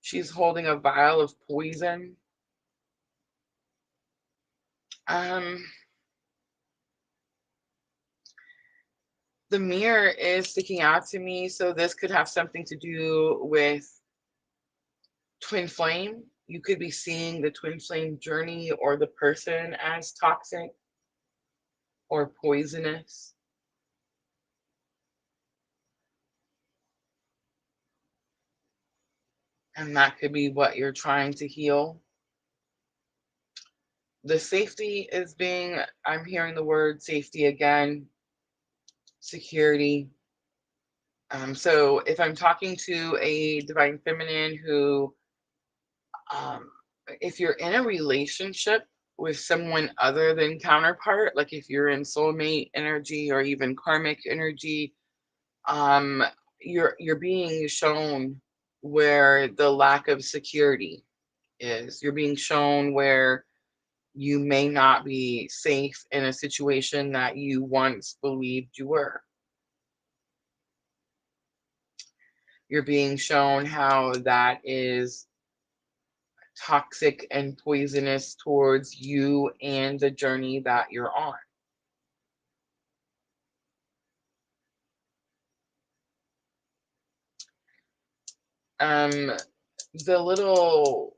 She's holding a vial of poison. The mirror is sticking out to me, so this could have something to do with twin flame. You could be seeing the twin flame journey or the person as toxic or poisonous. And that could be what you're trying to heal. The safety is being, I'm hearing the word safety again, security. So if I'm talking to a divine feminine who, if you're in a relationship with someone other than counterpart, like if you're in soulmate energy or even karmic energy, you're being shown where the lack of security is. You're being shown where you may not be safe in a situation that you once believed you were. You're being shown how that is toxic and poisonous towards you and the journey that you're on. The little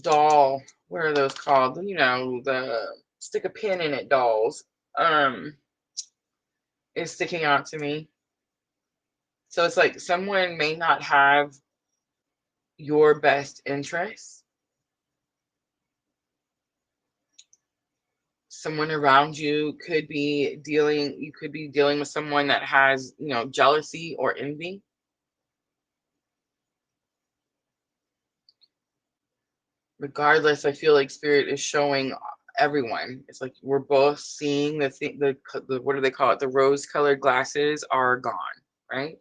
doll, what are those called? You know, the stick a pin in it dolls, is sticking out to me. So it's like someone may not have your best interests. Someone around you could be you could be dealing with someone that has, you know, jealousy or envy. Regardless, I feel like spirit is showing everyone. It's like we're both seeing the what do they call it? The rose-colored glasses are gone, right?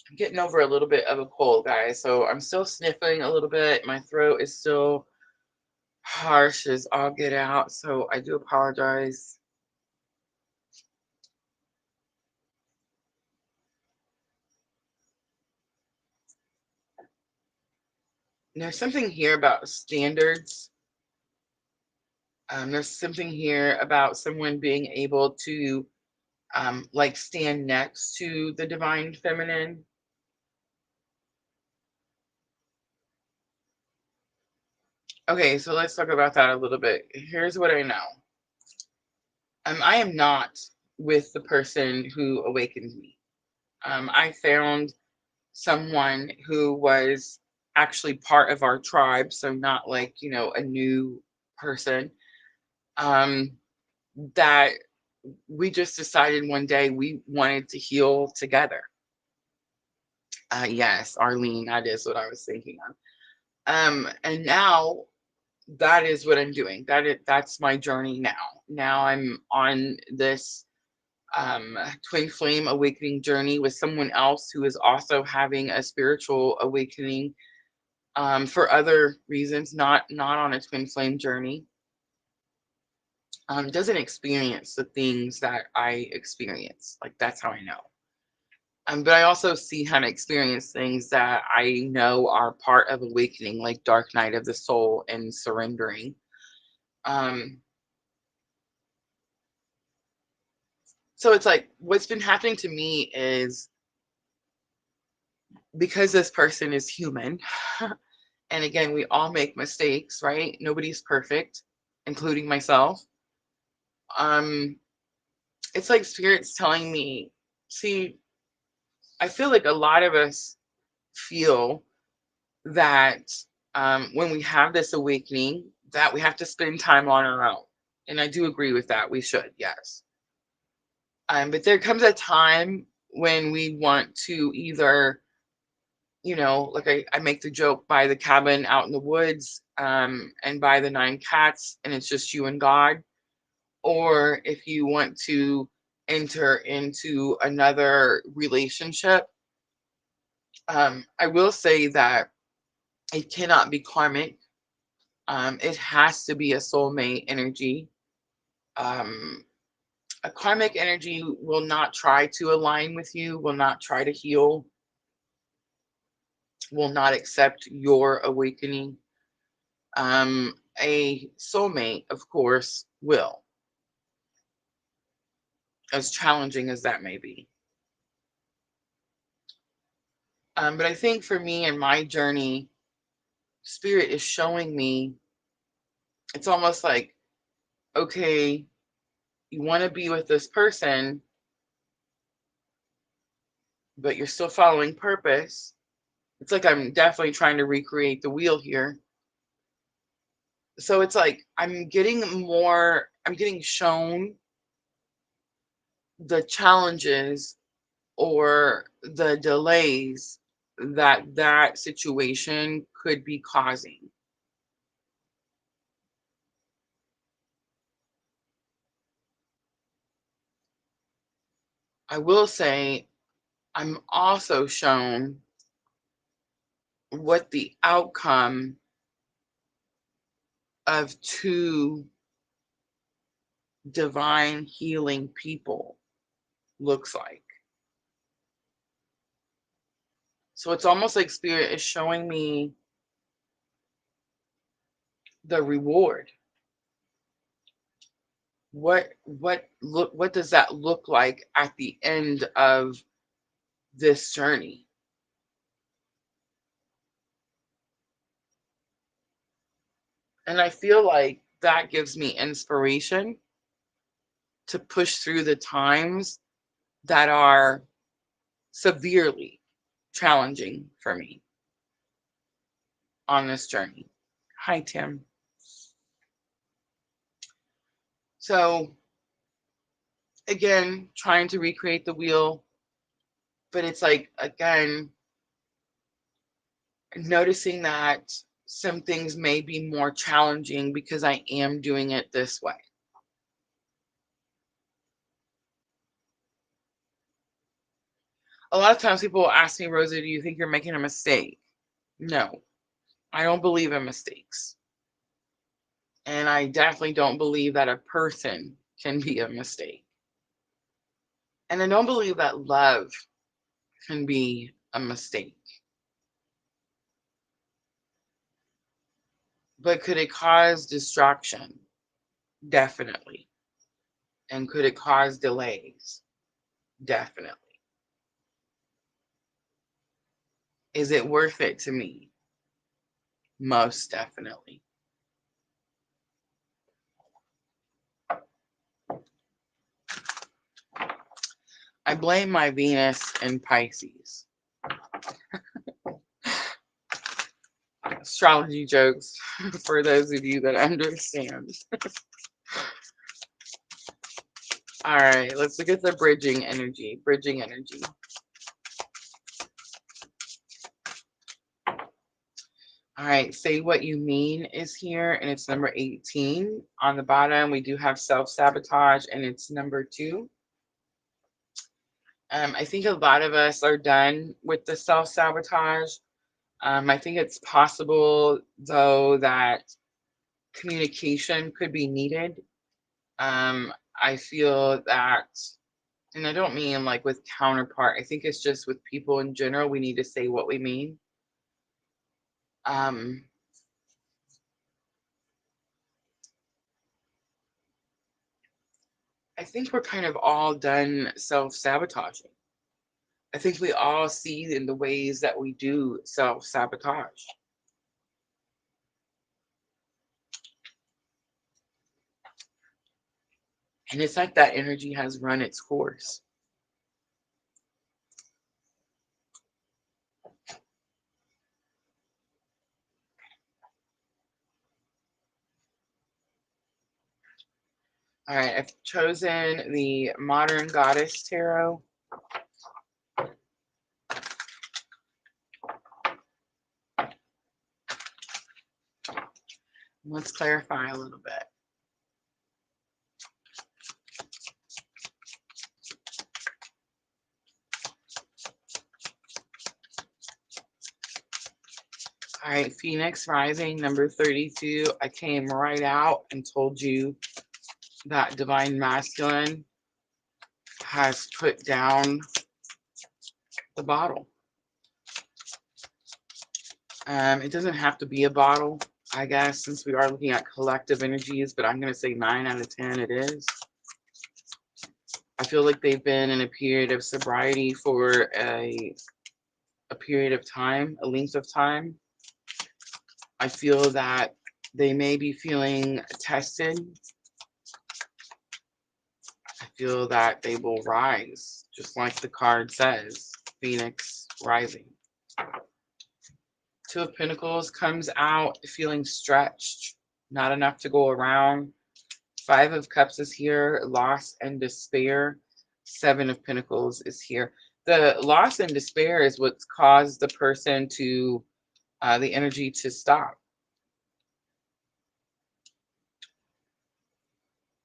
I'm getting over a little bit of a cold, guys, so I'm still sniffling a little bit. My throat is still harsh as all get out, so I do apologize. There's something here about standards. There's something here about someone being able to like stand next to the divine feminine. Okay, so let's talk about that a little bit. Here's what I know. I am not with the person who awakened me. I found someone who was actually part of our tribe, so not like, you know, a new person. That we just decided one day we wanted to heal together. Yes, Arlene, that is what I was thinking of. And now that is what I'm doing. That's my journey now. Now I'm on this twin flame awakening journey with someone else who is also having a spiritual awakening for other reasons, not on a twin flame journey. Doesn't experience the things that I experience. Like that's how I know. But I also see him experience things that I know are part of awakening, like dark night of the soul and surrendering. Um, so it's like what's been happening to me is because this person is human, and again, we all make mistakes, right? Nobody's perfect, including myself. Um, it's like spirit's telling me, see, I feel like a lot of us feel that when we have this awakening, that we have to spend time on our own. And I do agree with that. We should, yes. But there comes a time when we want to either, you know, like I make the joke, buy the cabin out in the woods and by the 9 cats, and it's just you and God, or if you want to enter into another relationship. I will say that it cannot be karmic. It has to be a soulmate energy. Um, a karmic energy will not try to align with you, will not try to heal, will not accept your awakening. A soulmate, of course, will, as challenging as that may be. But I think for me and my journey, Spirit is showing me, it's almost like, okay, you want to be with this person, but you're still following purpose. It's like I'm definitely trying to recreate the wheel here. So it's like I'm getting shown the challenges or the delays that situation could be causing. I will say I'm also shown what the outcome of two divine healing people looks like. So it's almost like Spirit is showing me the reward. What does that look like at the end of this journey? And I feel like that gives me inspiration to push through the times that are severely challenging for me on this journey. Hi, Tim. So, again, trying to recreate the wheel, but it's like, again, noticing that some things may be more challenging because I am doing it this way. A lot of times people will ask me, Rosa, do you think you're making a mistake? No, I don't believe in mistakes. And I definitely don't believe that a person can be a mistake. And I don't believe that love can be a mistake. But could it cause distraction? Definitely. And could it cause delays? Definitely. Is it worth it to me? Most definitely. I blame my Venus in Pisces. Astrology jokes for those of you that understand. All right, let's look at the bridging energy. Bridging energy. All right, say what you mean is here, and it's number 18. On the bottom, we do have self-sabotage, and it's number 2. I think a lot of us are done with the self-sabotage. I think it's possible, though, that communication could be needed. I feel that, and I don't mean like with counterpart, I think it's just with people in general, we need to say what we mean. I think we're kind of all done self-sabotaging. I think we all see in the ways that we do self-sabotage. And it's like that energy has run its course. All right, I've chosen the Modern Goddess Tarot. Let's clarify a little bit. All right, Phoenix rising number 32. I came right out and told you that divine masculine has put down the bottle. It doesn't have to be a bottle, I guess, since we are looking at collective energies, but I'm going to say 9 out of 10 it is. I feel like they've been in a period of sobriety for a period of time, a length of time. I feel that they may be feeling tested. I feel that they will rise, just like the card says, Phoenix rising. 2 of Pentacles comes out feeling stretched, not enough to go around. 5 of Cups is here, loss and despair. 7 of Pentacles is here. The loss and despair is what's caused the person to, the energy to stop.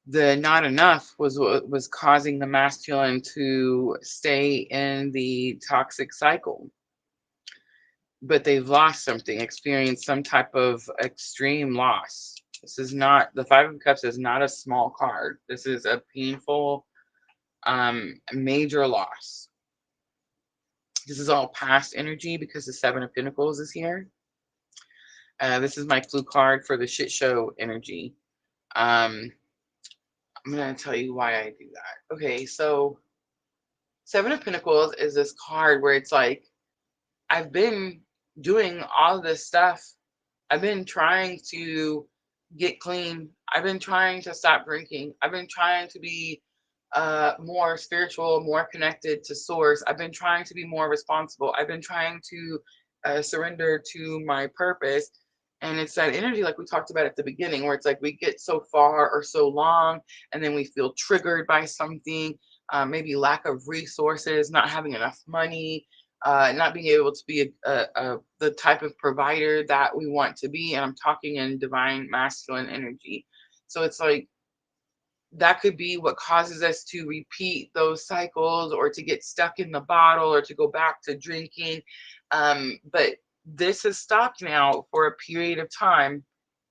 The not enough was what was causing the masculine to stay in the toxic cycle. But they've lost something, experienced some type of extreme loss. This is not, the 5 of Cups is not a small card. This is a painful, major loss. This is all past energy because the 7 of Pentacles is here. This is my clue card for the shit show energy. I'm going to tell you why I do that. Okay, so 7 of Pentacles is this card where it's like, I've been doing all this stuff. I've been trying to get clean. I've been trying to stop drinking. I've been trying to be more spiritual, more connected to source. I've been trying to be more responsible. I've been trying to surrender to my purpose. And it's that energy like we talked about at the beginning, where it's like we get so far or so long, and then we feel triggered by something, maybe lack of resources, not having enough money, not being able to be the type of provider that we want to be. And I'm talking in divine masculine energy. So it's like, that could be what causes us to repeat those cycles, or to get stuck in the bottle, or to go back to drinking. But this has stopped now for a period of time.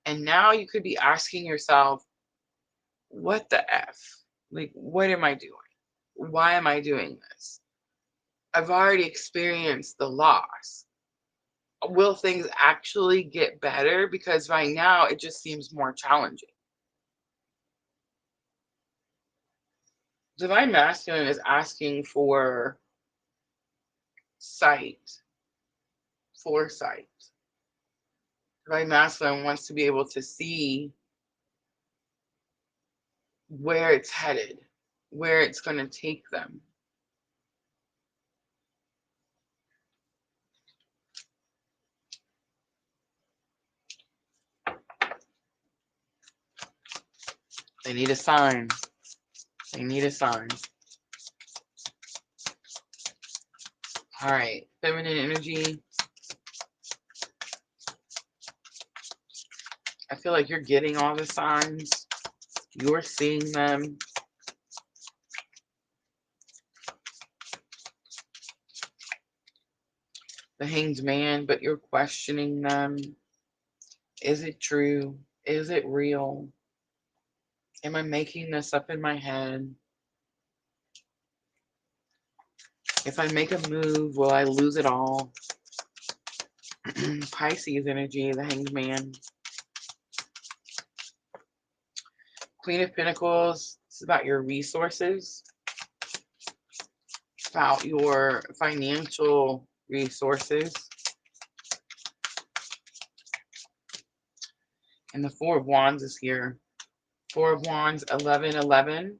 And now you could be asking yourself, what the F? Like, what am I doing? Why am I doing this? I've already experienced the loss. Will things actually get better? Because right now it just seems more challenging. Divine masculine is asking for sight, foresight. Divine masculine wants to be able to see where it's headed, where it's going to take them. They need a sign. They need a sign. All right, feminine energy. I feel like you're getting all the signs. You're seeing them. The Hanged Man, but you're questioning them. Is it true? Is it real? Am I making this up in my head? If I make a move, will I lose it all? Pisces energy, the Hanged Man. Queen of Pentacles, it's about your resources. It's about your financial resources. And the Four of Wands is here. Four of Wands, 1111.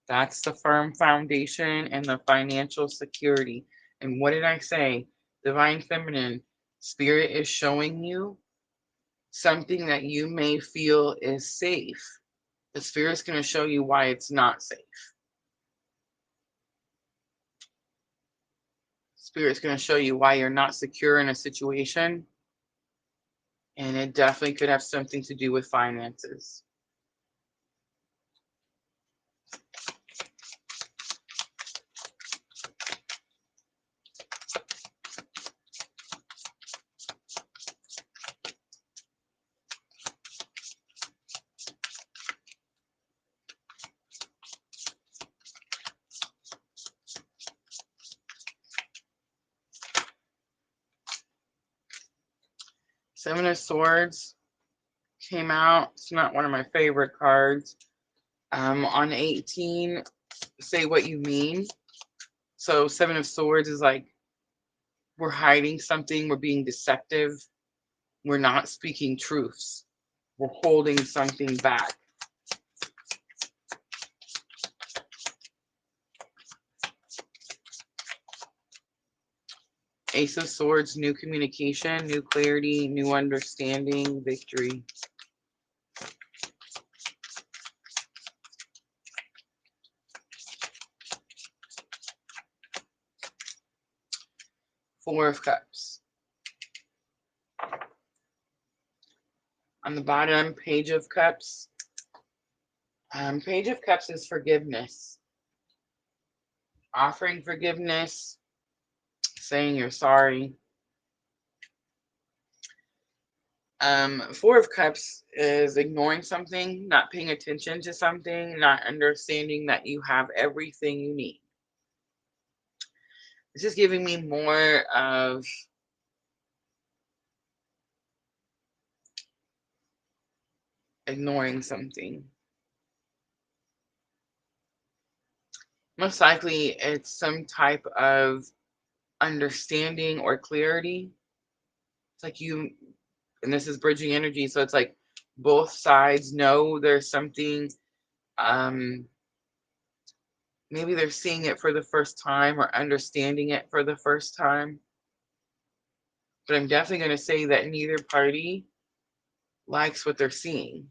That's the firm foundation and the financial security. And what did I say? Divine Feminine, Spirit is showing you something that you may feel is safe. The Spirit's going to show you why it's not safe. Spirit's going to show you why you're not secure in a situation. And it definitely could have something to do with finances. Seven of Swords came out. It's not one of my favorite cards. On 18, say what you mean. So Seven of Swords is like, we're hiding something, we're being deceptive, we're not speaking truths, we're holding something back. Ace of Swords, new communication, new clarity, new understanding, victory. Four of Cups. On the bottom, Page of Cups. Page of Cups is forgiveness. Offering forgiveness, saying you're sorry. Four of Cups is ignoring something, not paying attention to something, not understanding that you have everything you need. This is giving me more of ignoring something. Most likely it's some type of understanding or clarity. It's like you, and this is bridging energy, so it's like both sides know there's something, maybe they're seeing it for the first time or understanding it for the first time. But I'm definitely going to say that neither party likes what they're seeing.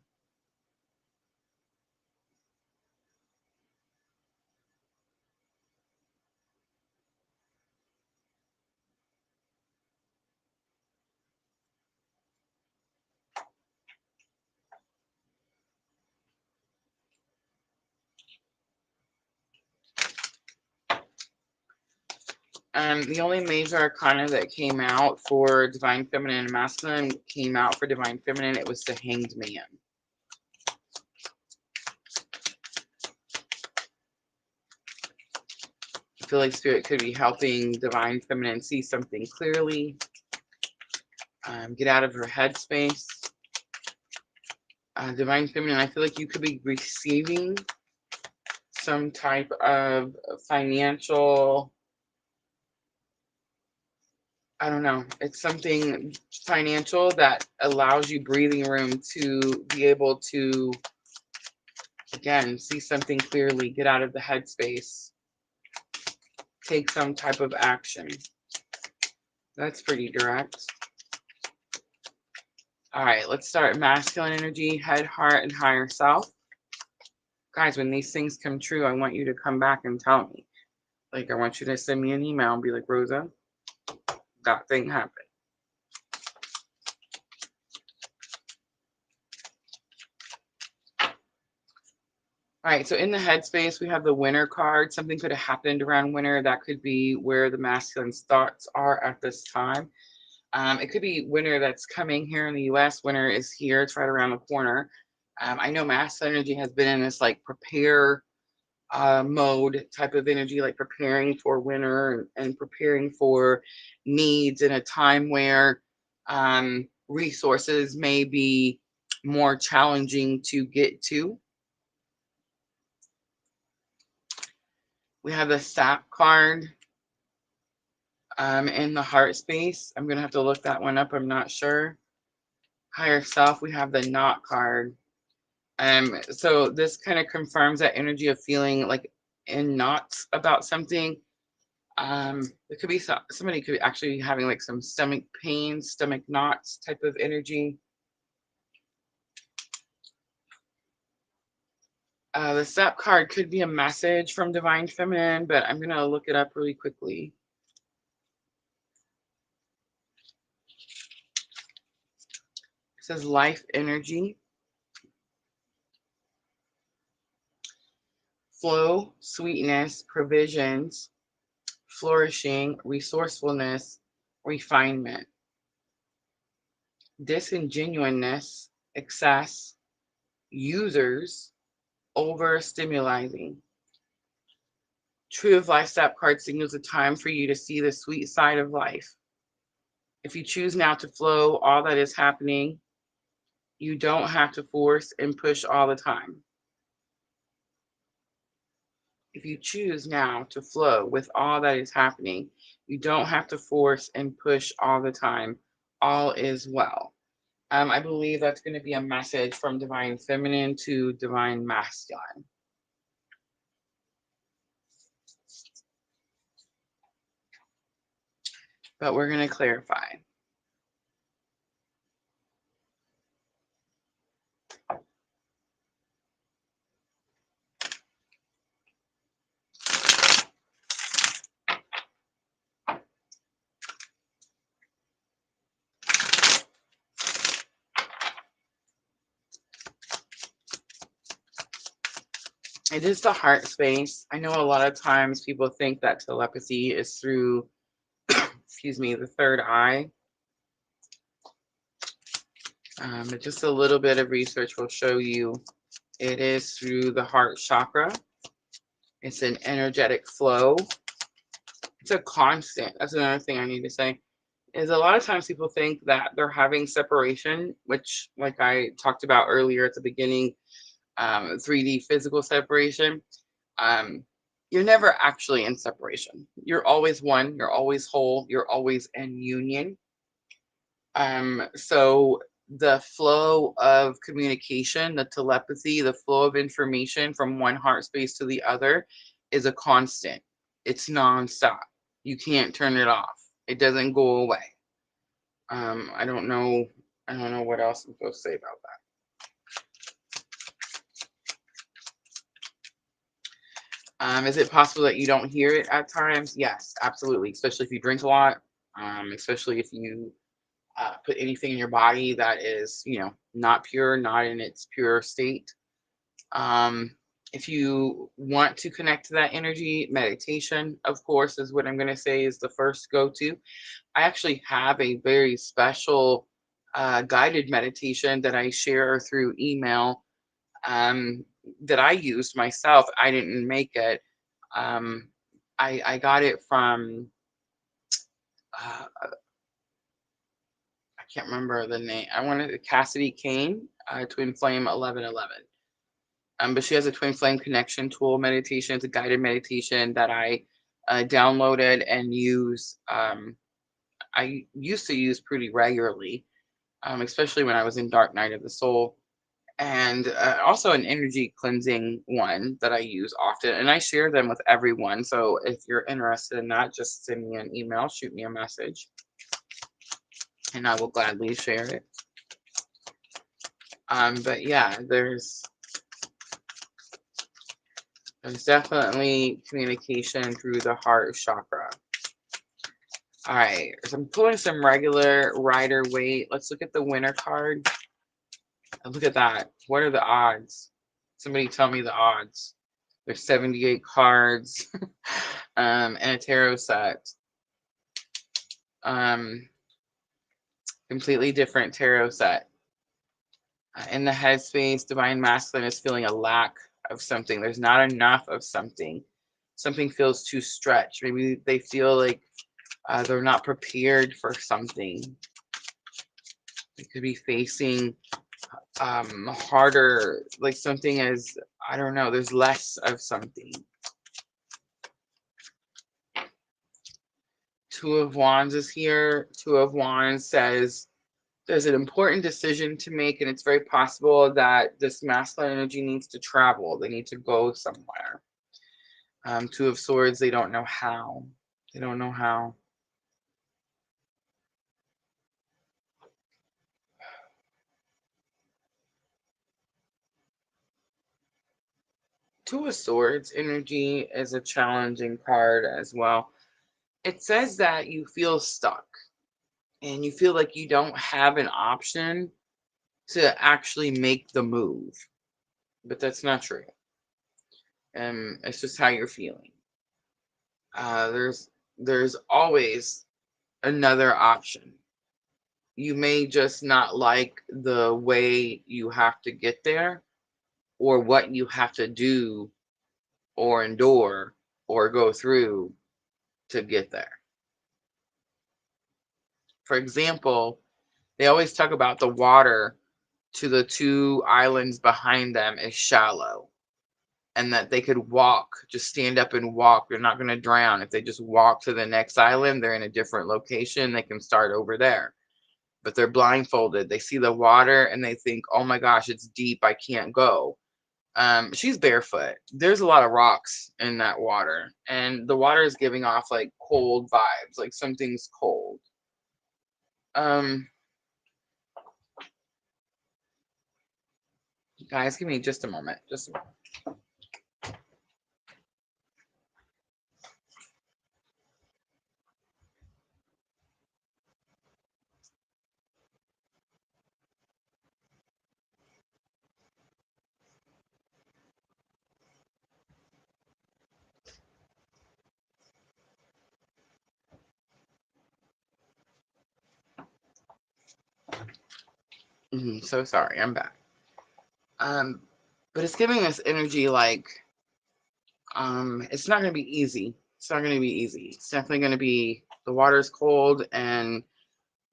The only major arcana that came out for Divine Feminine and Masculine came out for Divine Feminine. It was the Hanged Man. I feel like Spirit could be helping Divine Feminine see something clearly. Get out of her headspace. Divine Feminine, I feel like you could be receiving some type of financial, I don't know, it's something financial that allows you breathing room to be able to, again, see something clearly, get out of the headspace, take some type of action. That's pretty direct. All right, let's start masculine energy, head, heart, and higher self. Guys, when these things come true, I want you to come back and tell me. Like, I want you to send me an email and be like, Rosa, that thing happened. All right, so in the headspace, we have the winter card. Something could have happened around winter. That could be where the masculine's thoughts are at this time. It could be winter that's coming here in the US. Winter is here. It's right around the corner. I know masculine energy has been in this like prepare mode type of energy, like preparing for winter and preparing for needs in a time where resources may be more challenging to get to. We have the Sap card in the heart space. I'm going to have to look that one up. I'm not sure. Higher self, we have the Knot card. So this kind of confirms that energy of feeling like in knots about something. It could be somebody could actually be having like some stomach pain, stomach knots type of energy. The Sap card could be a message from Divine Feminine, but I'm going to look it up really quickly. says life energy, flow, sweetness, provisions, flourishing, resourcefulness, refinement, disingenuousness, excess, users, overstimulating. True of Life Step card signals a time for you to see the sweet side of life. If you choose now to flow all that is happening, you don't have to force and push all the time. If you choose now to flow with all that is happening, you don't have to force and push all the time. All is well. I believe that's going to be a message from divine feminine to divine masculine. But we're going to clarify. It is the heart space. I know a lot of times people think that telepathy is through, excuse me, the third eye. But just a little bit of research will show you it is through the heart chakra. It's an energetic flow. It's a constant. That's another thing I need to say. Is a lot of times people think that they're having separation, which, like I talked about earlier at the beginning, 3D physical separation. You're never actually in separation. You're always one. You're always whole. You're always in union. So the flow of communication, the telepathy, the flow of information from one heart space to the other is a constant. It's nonstop. You can't turn it off. It doesn't go away. I don't know what else I'm supposed to say about that. Is it possible that you don't hear it at times? Yes, absolutely. Especially if you drink a lot. Especially if you put anything in your body that is, not pure, not in its pure state. If you want to connect to that energy, meditation, of course, is what I'm going to say is the first go-to. I actually have a very special guided meditation that I share through email that I used myself. I didn't make it. I got it from, I can't remember the name. I wanted Cassidy Kane, Twin Flame 1111. But she has a twin flame connection tool meditation. It's a guided meditation that I downloaded and use. I used to use pretty regularly, especially when I was in Dark Night of the Soul. And also an energy cleansing one that I use often. And I share them with everyone. So if you're interested in that, just send me an email, shoot me a message, and I will gladly share it. But yeah, there's definitely communication through the heart chakra. All right, so I'm pulling some regular Rider Waite. Let's look at the winner card. Look at that. What are the odds? Somebody tell me the odds. There's 78 cards and a tarot set. Completely different tarot set. In the headspace, divine masculine is feeling a lack of something. There's not enough of something. Something feels too stretched. Maybe they feel like they're not prepared for something. They could be facing harder, like something is, I don't know, there's less of something. Two of Wands is here. Two of Wands says there's an important decision to make, and it's very possible that this masculine energy needs to travel. They need to go somewhere. Two of Swords, they don't know how. They don't know how. Two of Swords energy is a challenging card as well. It says that you feel stuck and you feel like you don't have an option to actually make the move. But that's not true. It's just how you're feeling. There's always another option. You may just not like the way you have to get there, or what you have to do or endure or go through to get there. For example, they always talk about the water to the two islands behind them is shallow, and that they could walk, just stand up and walk. They're not going to drown. If they just walk to the next island, they're in a different location. They can start over there. But they're blindfolded. They see the water and they think, oh my gosh, it's deep. I can't go. She's barefoot. There's a lot of rocks in that water, and the water is giving off like cold vibes, like something's cold. Um, guys, give me just a moment. Just a moment. So sorry, I'm back. But it's giving us energy like it's not going to be easy. It's not going to be easy. It's definitely going to be, the water's cold, and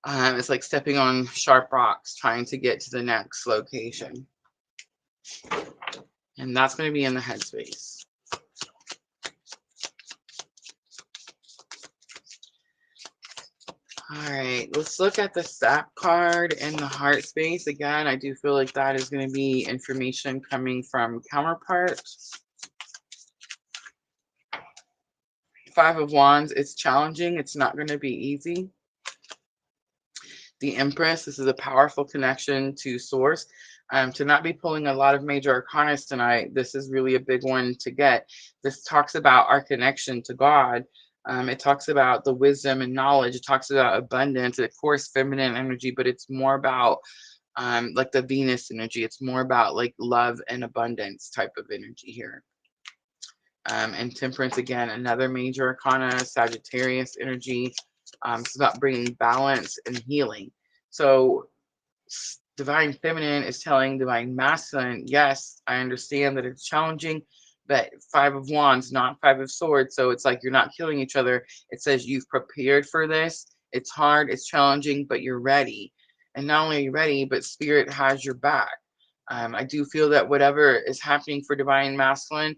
it's like stepping on sharp rocks trying to get to the next location. And that's going to be in the headspace. All right, let's look at the sap card in the heart space. Again, I do feel like that is going to be information coming from counterpart. Five of Wands, it's challenging. It's not going to be easy. The Empress, this is a powerful connection to source. To not be pulling a lot of major arcana tonight, this is really a big one to get. This talks about our connection to God. It talks about the wisdom and knowledge. It talks about abundance, of course, feminine energy, but it's more about like the Venus energy. It's more about like love and abundance type of energy here. And Temperance, again, another major arcana, Sagittarius energy. It's about bringing balance and healing. So Divine Feminine is telling Divine Masculine, yes, I understand that it's challenging, but Five of Wands, not Five of Swords. So it's like you're not killing each other. It says you've prepared for this. It's hard, it's challenging, but you're ready. And not only are you ready, but Spirit has your back. I do feel that whatever is happening for Divine Masculine,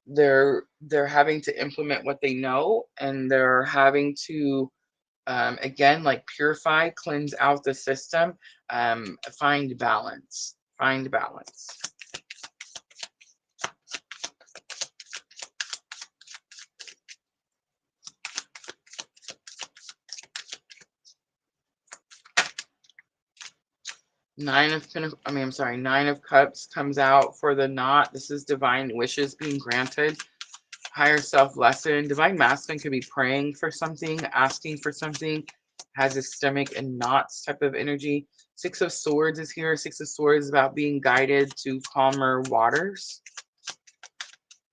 they're having to implement what they know, and they're having to again, like purify, cleanse out the system, find balance. Nine of Cups comes out for the knot. This is divine wishes being granted. Higher self lesson. Divine Masculine could be praying for something, asking for something, has his stomach in knots type of energy. Six of Swords is here. Six of Swords is about being guided to calmer waters.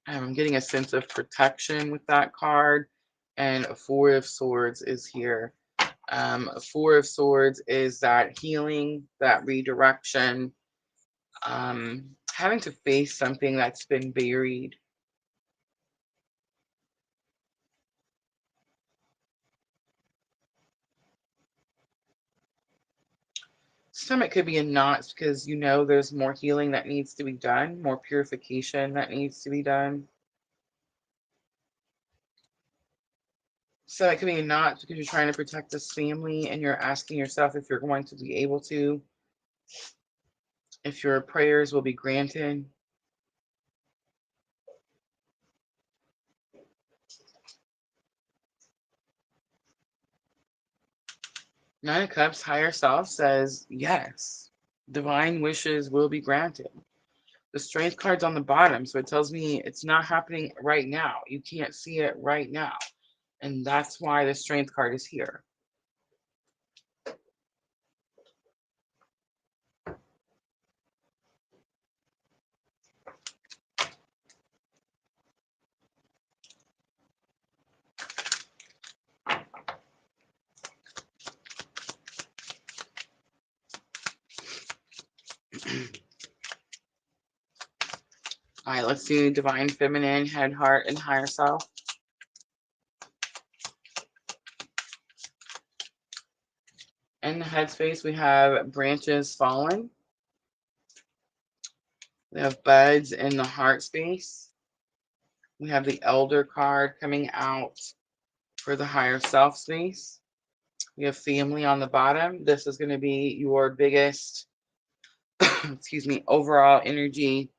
I'm getting a sense of protection with that card. And Four of Swords is here. Four of Swords is that healing, that redirection, having to face something that's been buried. Stomach could be in knots because you know there's more healing that needs to be done, more purification that needs to be done. So it could be in knots because you're trying to protect this family, and you're asking yourself if you're going to be able to, if your prayers will be granted. Nine of Cups, higher self says, yes, divine wishes will be granted. The Strength card's on the bottom, so it tells me it's not happening right now. You can't see it right now. And that's why the Strength card is here. All right, let's do divine feminine, head, heart, and higher self. In the headspace, we have branches fallen. We have buds in the heart space. We have the elder card coming out for the higher self space. We have family on the bottom. This is going to be your biggest, excuse me, overall energy.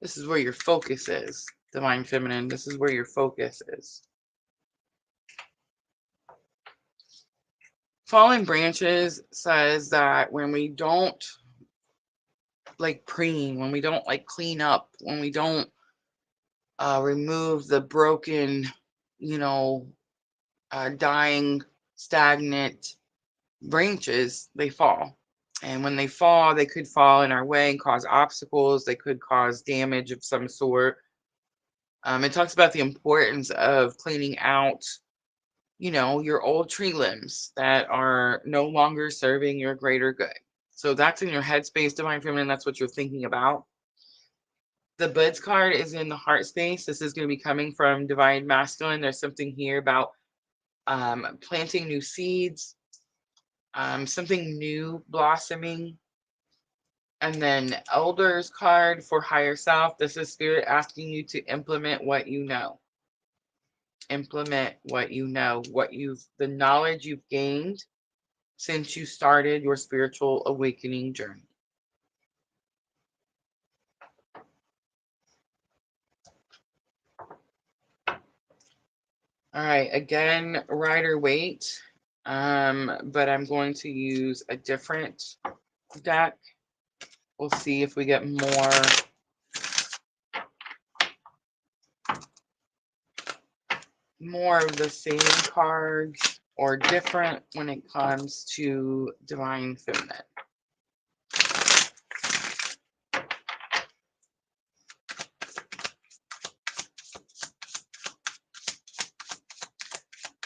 This is where your focus is, divine feminine. This is where your focus is. Fallen branches says that when we don't like preen, when we don't like clean up, when we don't remove the broken, dying, stagnant branches, they fall. And when they fall, they could fall in our way and cause obstacles. They could cause damage of some sort. It talks about the importance of cleaning out, your old tree limbs that are no longer serving your greater good. So that's in your headspace, divine feminine. That's what you're thinking about. The buds card is in the heart space. This is going to be coming from divine masculine. There's something here about planting new seeds, something new blossoming. And then elders card for higher self. This is spirit asking you to implement what you know. Implement what you know, the knowledge you've gained since you started your spiritual awakening journey. All right, again, Rider Waite, but I'm going to use a different deck. We'll see if we get more of the same cards or different when it comes to divine feminine.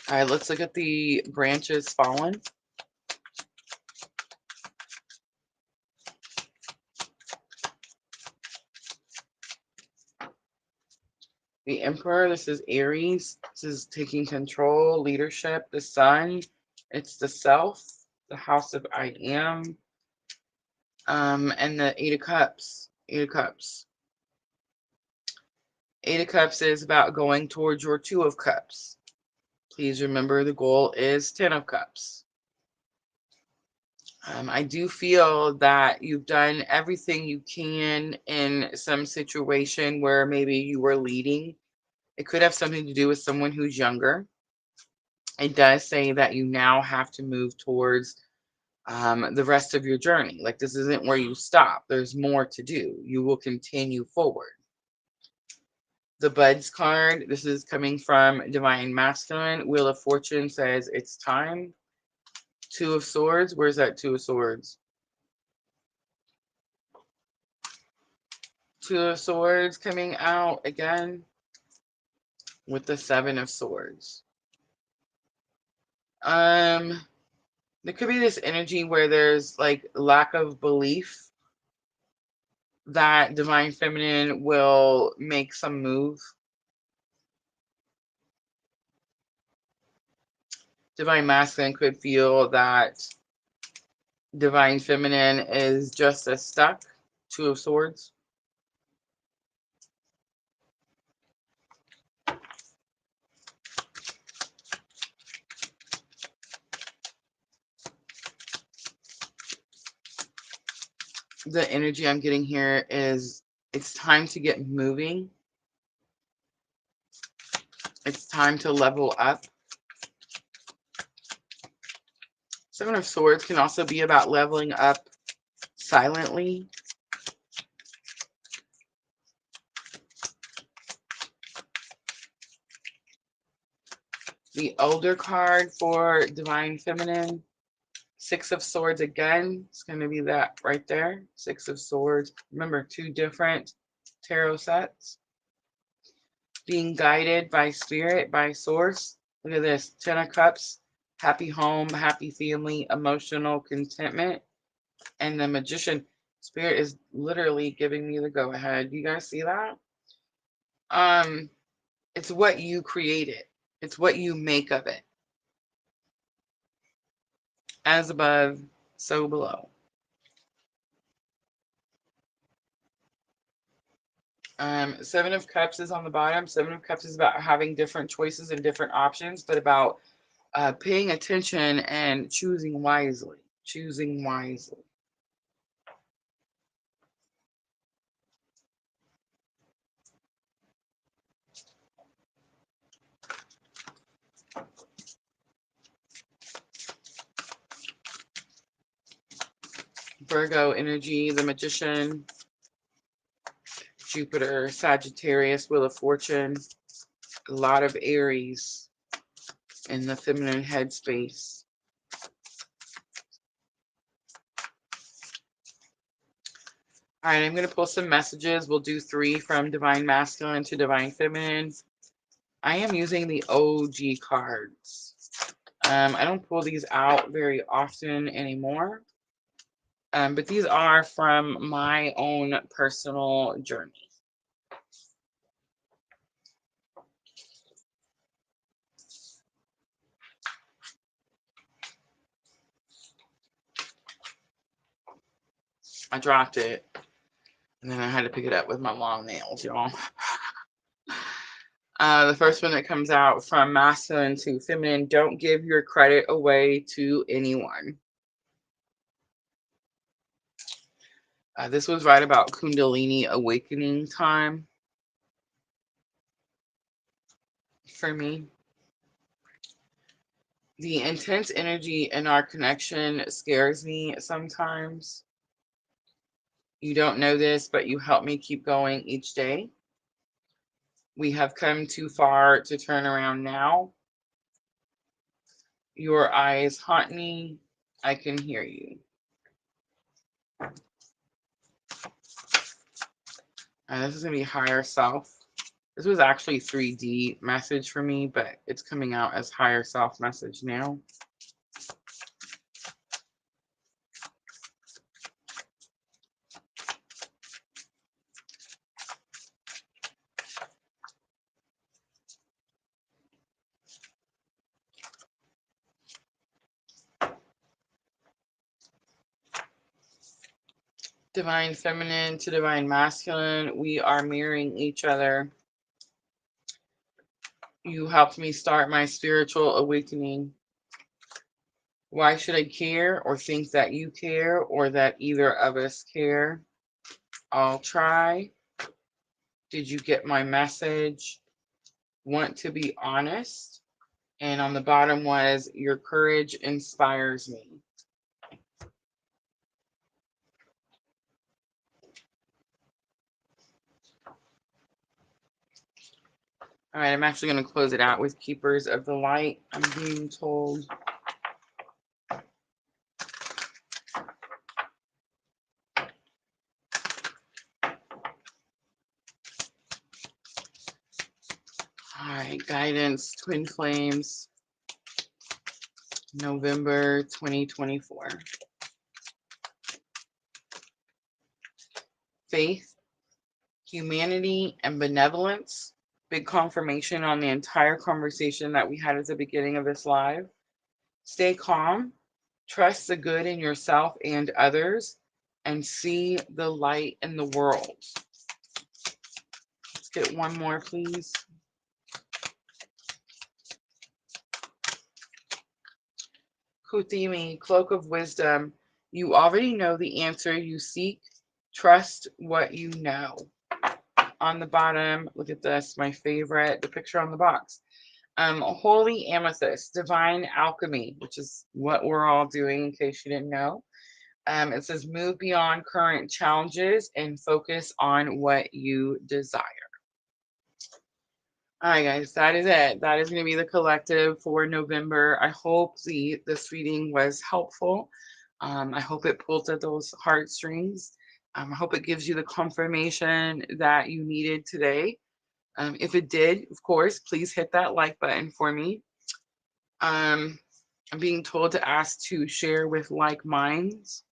All right, let's look at the branches fallen. The Emperor, this is Aries. This is taking control, leadership, the Sun. It's the self, the house of I am. And the Eight of Cups. Eight of Cups. Eight of Cups is about going towards your Two of Cups. Please remember the goal is 10 of Cups. I do feel that you've done everything you can in some situation where maybe you were leading. It could have something to do with someone who's younger. It does say that you now have to move towards the rest of your journey. Like, this isn't where you stop. There's more to do. You will continue forward. The Buds card, this is coming from Divine Masculine. Wheel of Fortune says it's time. Two of Swords. Where's that Two of Swords? Two of Swords coming out again with the Seven of Swords. There could be this energy where there's like lack of belief that divine feminine will make some move. Divine masculine could feel that divine feminine is just as stuck. Two of Swords. The energy I'm getting here is it's time to get moving. It's time to level up. Seven of Swords can also be about leveling up silently. The Elder card for divine feminine. Six of Swords again. It's going to be that right there. Six of Swords. Remember, two different tarot sets. Being guided by spirit, by source. Look at this. 10 of Cups. Happy home, happy family, emotional contentment. And the Magician, Spirit is literally giving me the go ahead. You guys see that? It's what you created. It's what you make of it. As above, so below. Seven of Cups is on the bottom. Seven of Cups is about having different choices and different options, but about paying attention and choosing wisely. Choosing wisely. Virgo energy, the Magician, Jupiter, Sagittarius, Wheel of Fortune, a lot of Aries in the feminine headspace. All right, I'm going to pull some messages. We'll do 3 from Divine Masculine to Divine Feminine. I am using the OG cards. I don't pull these out very often anymore. But these are from my own personal journey. I dropped it, and then I had to pick it up with my long nails, y'all. The first one that comes out from masculine to feminine, don't give your credit away to anyone. This was right about Kundalini awakening time for me. The intense energy in our connection scares me sometimes. You don't know this, but you help me keep going each day. We have come too far to turn around now. Your eyes haunt me. I can hear you. And this is going to be higher self. This was actually 3D message for me, but it's coming out as higher self message now. Divine feminine to divine masculine, we are mirroring each other. You helped me start my spiritual awakening. Why should I care or think that you care or that either of us care? I'll try. Did you get my message? Want to be honest? And on the bottom was, your courage inspires me. All right, I'm actually going to close it out with Keepers of the Light, I'm being told. All right, guidance, Twin Flames, November 2024. Faith, humanity, and benevolence. Big confirmation on the entire conversation that we had at the beginning of this live. Stay calm, trust the good in yourself and others, and see the light in the world. Let's get one more, please. Kuthimi, Cloak of Wisdom. You already know the answer you seek. Trust what you know. On the bottom, look at this, my favorite, the picture on the box. Holy Amethyst, Divine Alchemy, which is what we're all doing in case you didn't know. It says, move beyond current challenges and focus on what you desire. All right, guys, that is it. That is going to be the collective for November. I hope this reading was helpful. I hope it pulled at those heartstrings. I hope it gives you the confirmation that you needed today. If it did, of course, please hit that like button for me. I'm being told to ask to share with like minds.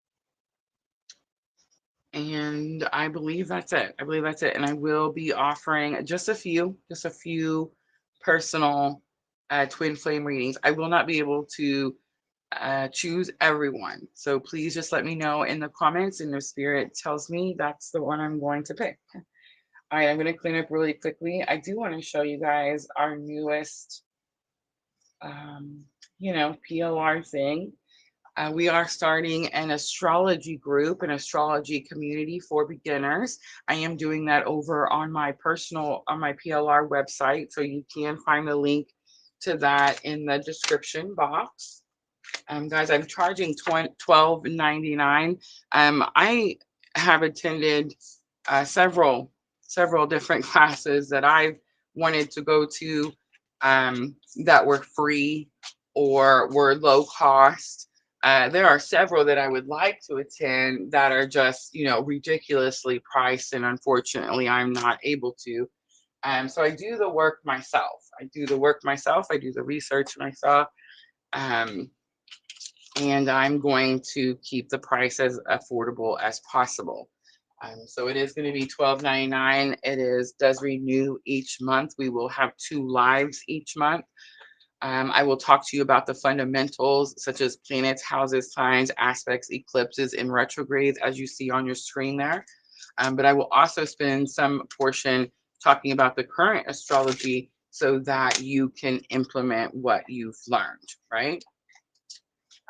And I believe that's it. I believe that's it. And I will be offering just a few personal twin flame readings. I will not be able to choose everyone. So please just let me know in the comments, and if spirit tells me that's the one I'm going to pick. All right, I'm going to clean up really quickly. I do want to show you guys our newest, PLR thing. We are starting an astrology group, an astrology community for beginners. I am doing that over on my PLR website. So you can find the link to that in the description box. Guys, I'm charging $12.99. I have attended several different classes that I've wanted to go to, that were free or were low cost. There are several that I would like to attend that are just, ridiculously priced, and unfortunately, I'm not able to. So I do the work myself. I do the research myself. Um, and I'm going to keep the price as affordable as possible. So it is going to be $12.99. Does renew each month. We will have 2 lives each month. I will talk to you about the fundamentals such as planets, houses, signs, aspects, eclipses, and retrogrades, as you see on your screen there. But I will also spend some portion talking about the current astrology so that you can implement what you've learned, right?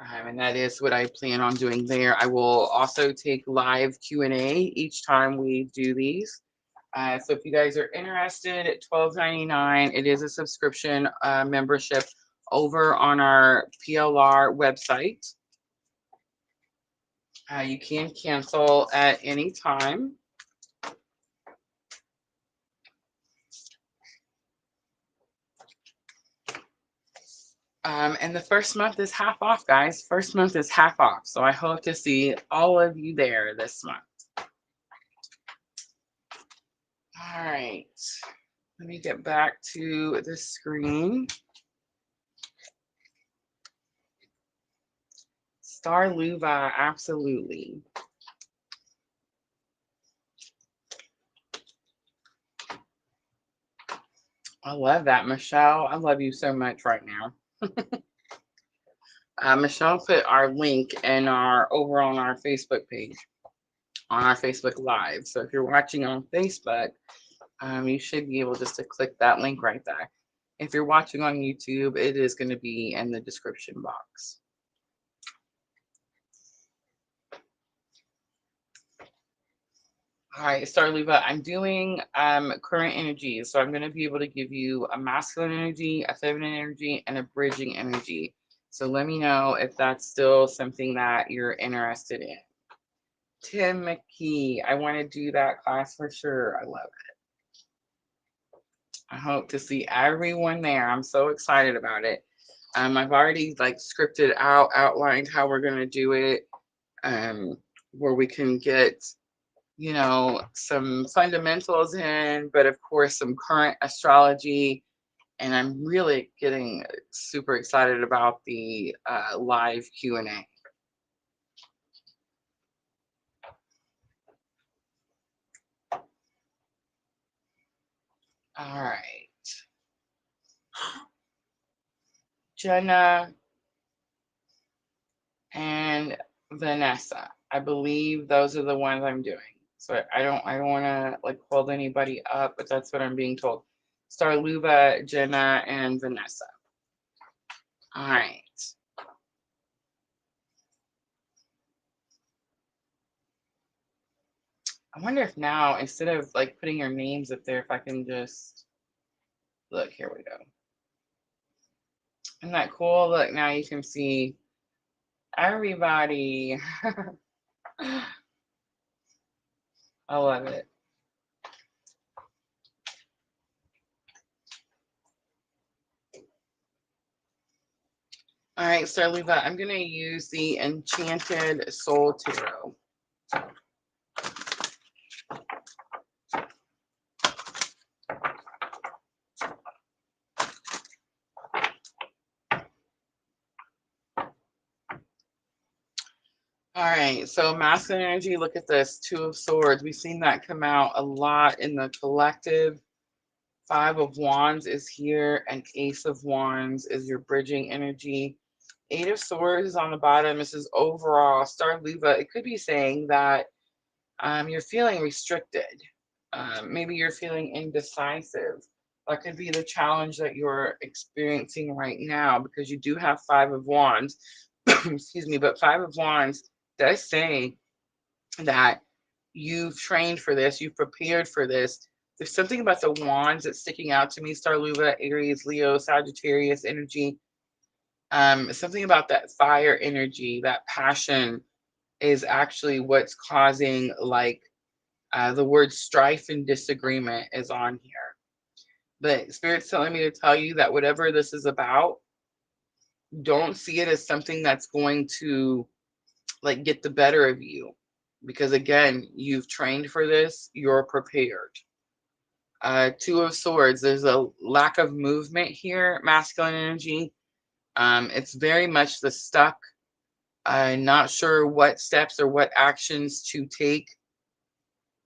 And that is what I plan on doing there. I will also take live Q&A each time we do these. So if you guys are interested, at $12.99, it is a subscription membership over on our PLR website. You can cancel at any time. And the first month is half off, guys. First month is half off. So I hope to see all of you there this month. All right. Let me get back to the screen. Star Luva, absolutely. I love that, Michelle. I love you so much right now. Michelle put our link over on our Facebook page, on our Facebook Live. So if you're watching on Facebook, you should be able just to click that link right there. If you're watching on YouTube, it is going to be in the description box. All right, Starluva, I'm doing current energies. So I'm going to be able to give you a masculine energy, a feminine energy, and a bridging energy. So let me know if that's still something that you're interested in. Tim McKee, I want to do that class for sure. I love it. I hope to see everyone there. I'm so excited about it. I've already scripted out, outlined how we're going to do it, where we can get some fundamentals in, but of course some current astrology. And I'm really getting super excited about the live Q&A. All right. Jenna and Vanessa. I believe those are the ones I'm doing. So I don't want to hold anybody up, but that's what I'm being told. Starluva, Jenna, and Vanessa. All right. I wonder if now, instead of putting your names up there, if I can just look, here we go. Isn't that cool? Look, now you can see everybody. I love it. All right, Starluva, I'm going to use the Enchanted Soul Tarot. All right, so masculine energy, look at this. Two of Swords. We've seen that come out a lot in the collective. Five of Wands is here, and Ace of Wands is your bridging energy. Eight of Swords is on the bottom. This is overall. Star Luva, it could be saying that you're feeling restricted. Maybe you're feeling indecisive. That could be the challenge that you're experiencing right now because you do have Five of Wands. Excuse me, but Five of Wands does say that you've trained for this, you've prepared for this. There's something about the wands that's sticking out to me, Star Luva, Aries, Leo, Sagittarius energy. Something about that fire energy, that passion is actually what's causing like the word strife and disagreement is on here. But Spirit's telling me to tell you that whatever this is about, don't see it as something that's going to like get the better of you. Because again, you've trained for this, you're prepared. Two of Swords, there's a lack of movement here, masculine energy. It's very much the stuck. Not sure what steps or what actions to take.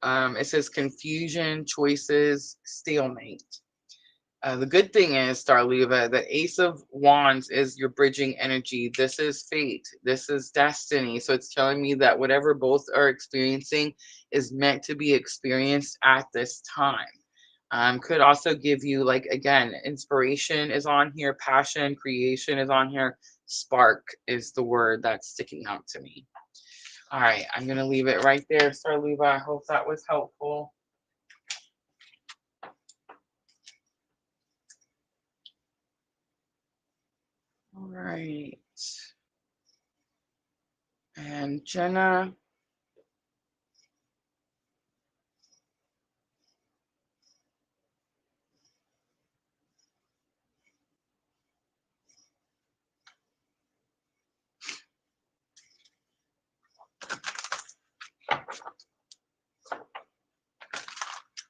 It says confusion, choices, stalemate. The good thing is, Star Luva, the Ace of Wands is your bridging energy. This is fate. This is destiny. So it's telling me that whatever both are experiencing is meant to be experienced at this time. Could also give you, like, again, inspiration is on here, passion, creation is on here, spark is the word that's sticking out to me. All right, I'm going to leave it right there, Star Luva. I hope that was helpful. All right. And Jenna.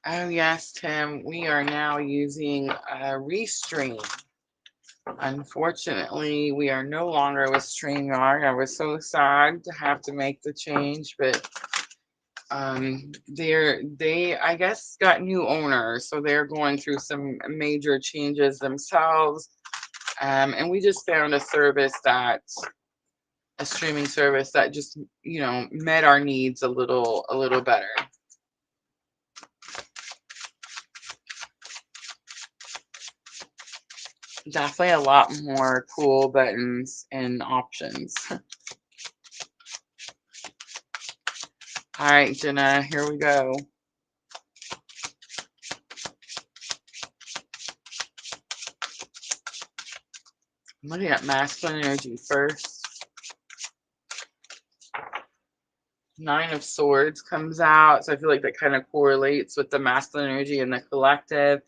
Oh, yes, Tim. We are now using Restream. Unfortunately, we are no longer with StreamYard. I was so sad to have to make the change, but they I guess got new owners, so they're going through some major changes themselves. And we just found a streaming service that just, met our needs a little better. Definitely a lot more cool buttons and options. All right, Jenna, here we go. I'm looking at masculine energy first. Nine of Swords comes out, so I feel like that kind of correlates with the masculine energy and the collective.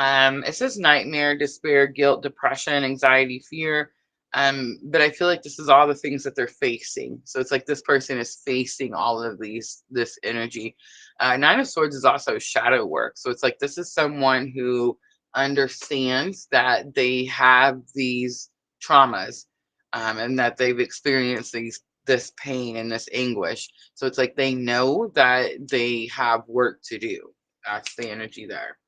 It says nightmare, despair, guilt, depression, anxiety, fear. But I feel like this is all the things that they're facing. So it's like this person is facing all of this energy. Nine of Swords is also shadow work. So it's like this is someone who understands that they have these traumas, and that they've experienced this pain and this anguish. So it's like they know that they have work to do. That's the energy there.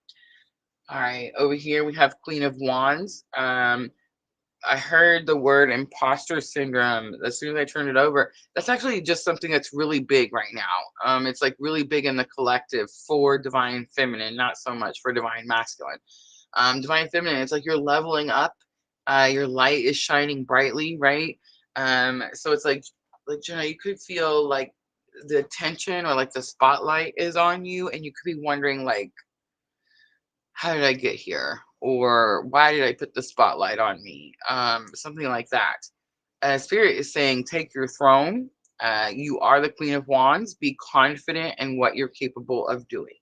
All right, over here we have Queen of Wands. I heard the word imposter syndrome as soon as I turned it over. That's actually just something that's really big right now. It's like really big in the collective for divine feminine, not so much for divine masculine. Divine feminine, it's like you're leveling up. Your light is shining brightly, right? So it's like you could feel like the attention or like the spotlight is on you, and you could be wondering like, how did I get here? Or why did I put the spotlight on me? Something like that. Spirit is saying, take your throne. You are the Queen of Wands. Be confident in what you're capable of doing.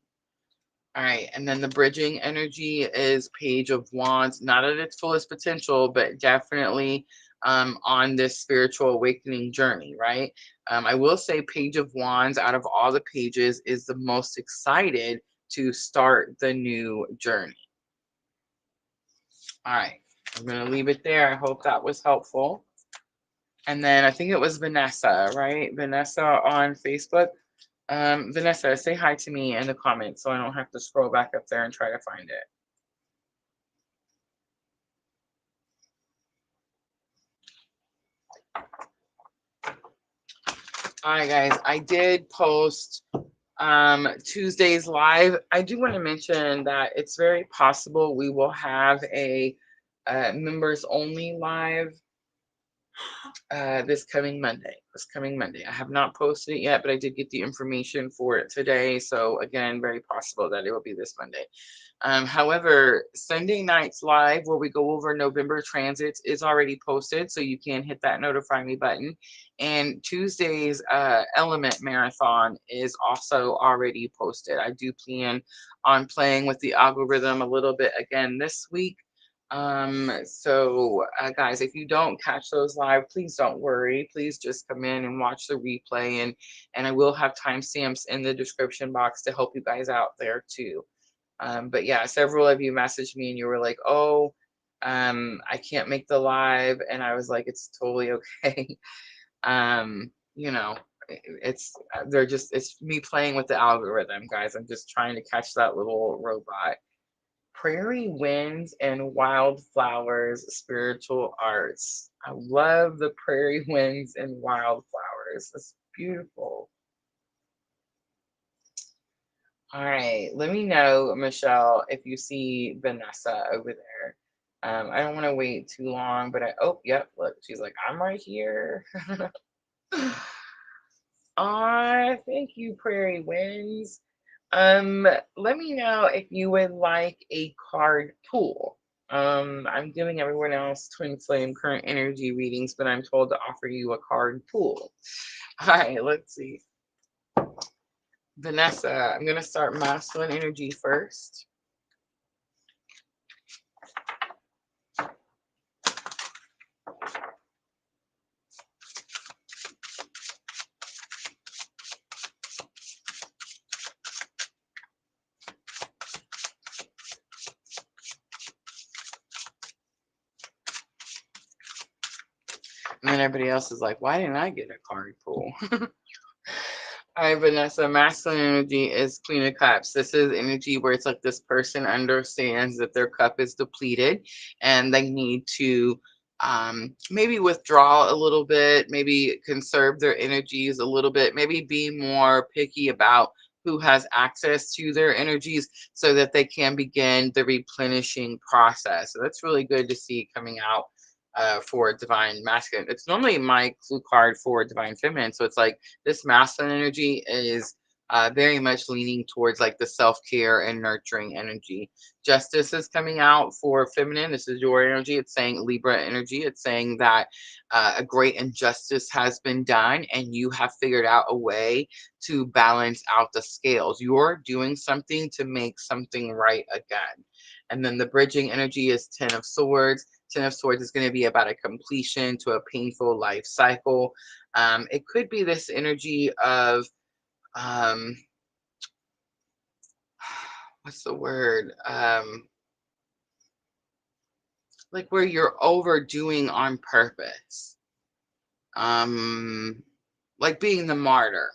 All right. And then the bridging energy is Page of Wands, not at its fullest potential, but definitely on this spiritual awakening journey, right? I will say Page of Wands out of all the pages is the most excited to start the new journey. All right, I'm going to leave it there. I hope that was helpful. And then I think it was Vanessa, right? Vanessa on Facebook. Vanessa, say hi to me in the comments so I don't have to scroll back up there and try to find it. All right, guys, I did post Tuesday's live. I do want to mention that it's very possible we will have a members only live this coming Monday. I have not posted it yet, but I did get the information for it today. So again, very possible that it will be this Monday. However, Sunday night's live where we go over November transits is already posted, so you can hit that notify me button. And Tuesday's element marathon is also already posted. I do plan on playing with the algorithm a little bit again this week. Guys, if you don't catch those live, please don't worry. Please just come in and watch the replay, and I will have timestamps in the description box to help you guys out there too. But yeah, several of you messaged me and you were like, oh, I can't make the live. And I was like, it's totally okay. You know, it's me playing with the algorithm, guys. I'm just trying to catch that little robot. Prairie winds and wildflowers, spiritual arts. I love the prairie winds and wildflowers. It's beautiful. All right, let me know, Michelle, if you see Vanessa over there. I don't want to wait too long, but oh, yep, look, she's like, I'm right here. Aw, thank you, Prairie Winds. Let me know if you would like a card pool. I'm giving everyone else Twin Flame current energy readings, but I'm told to offer you a card pool. All right, let's see. Vanessa, I'm going to start masculine energy first. And then everybody else is like, why didn't I get a card pool? All right, Vanessa, masculine energy is Queen of Cups. This is energy where it's like this person understands that their cup is depleted and they need to maybe withdraw a little bit, maybe conserve their energies a little bit, maybe be more picky about who has access to their energies so that they can begin the replenishing process. So that's really good to see coming out for divine masculine. It's normally my clue card for divine feminine. So it's like this masculine energy is very much leaning towards like the self-care and nurturing energy. Justice is coming out for feminine. This is your energy. It's saying Libra energy. It's saying that a great injustice has been done and you have figured out a way to balance out the scales. You're doing something to make something right again. And then the bridging energy is 10 of Swords. 10 of Swords is going to be about a completion to a painful life cycle. It could be this energy of, what's the word? Like where you're overdoing on purpose. Like being the martyr,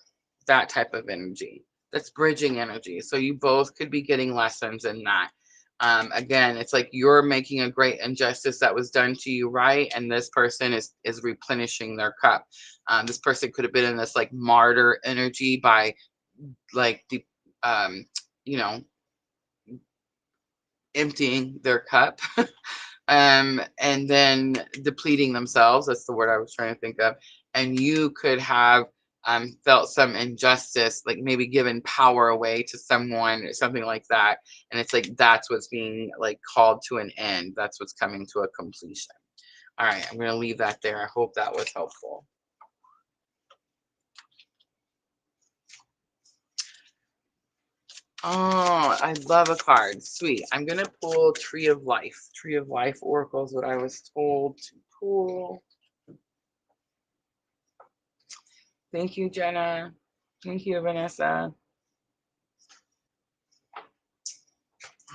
that type of energy. That's bridging energy. So you both could be getting lessons in that. Again, it's like you're making a great injustice that was done to you, right? And this person is replenishing their cup. This person could have been in this like martyr energy by like the you know, emptying their cup. And then depleting themselves. That's the word I was trying to think of. And you could have felt some injustice, like maybe given power away to someone or something like that. And it's like that's what's being like called to an end. That's what's coming to a completion. All right, I'm going to leave that there. I hope that was helpful. Oh, I love a card. Sweet. I'm going to pull Tree of Life. Tree of Life Oracle is what I was told to pull. Thank you, Jenna. Thank you, Vanessa.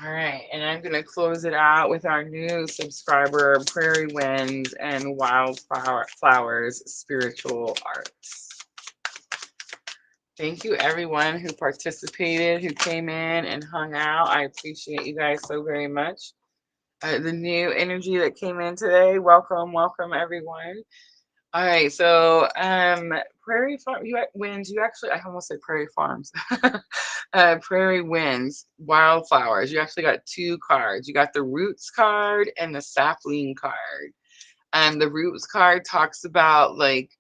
All right, and I'm going to close it out with our new subscriber, Prairie Winds and Wildflower Flowers Spiritual Arts. Thank you, everyone who participated, who came in and hung out. I appreciate you guys so very much. The new energy that came in today, welcome, welcome, everyone. All right, so Prairie Farm, Winds. You actually, I almost said Prairie Farms. Prairie Winds, Wildflowers. You actually got two cards. You got the Roots card and the Sapling card. The Roots card talks about like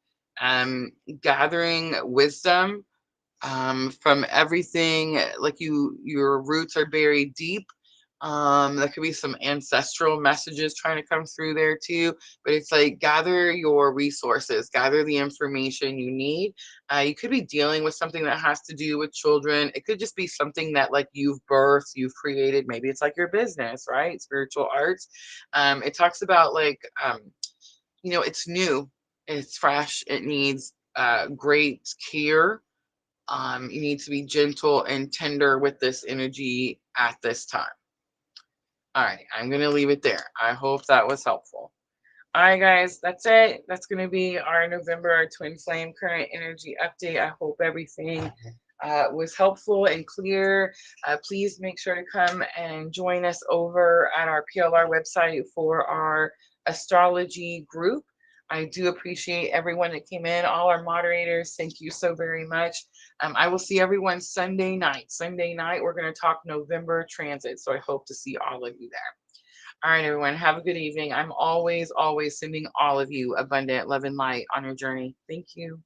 gathering wisdom from everything. Like your roots are buried deep. There could be some ancestral messages trying to come through there too, but it's like gather your resources, gather the information you need. You could be dealing with something that has to do with children. It could just be something that like you've birthed, you've created. Maybe it's like your business, right? Spiritual arts. It talks about like it's new, it's fresh, it needs great care. You need to be gentle and tender with this energy at this time. All right, I'm going to leave it there. I hope that was helpful. All right, guys, that's it. That's going to be our November Twin Flame current energy update. I hope everything was helpful and clear. Please make sure to come and join us over at our PLR website for our astrology group. I do appreciate everyone that came in, all our moderators. Thank you so very much. I will see everyone Sunday night. Sunday night, we're going to talk November transit. So I hope to see all of you there. All right, everyone, have a good evening. I'm always, always sending all of you abundant love and light on your journey. Thank you.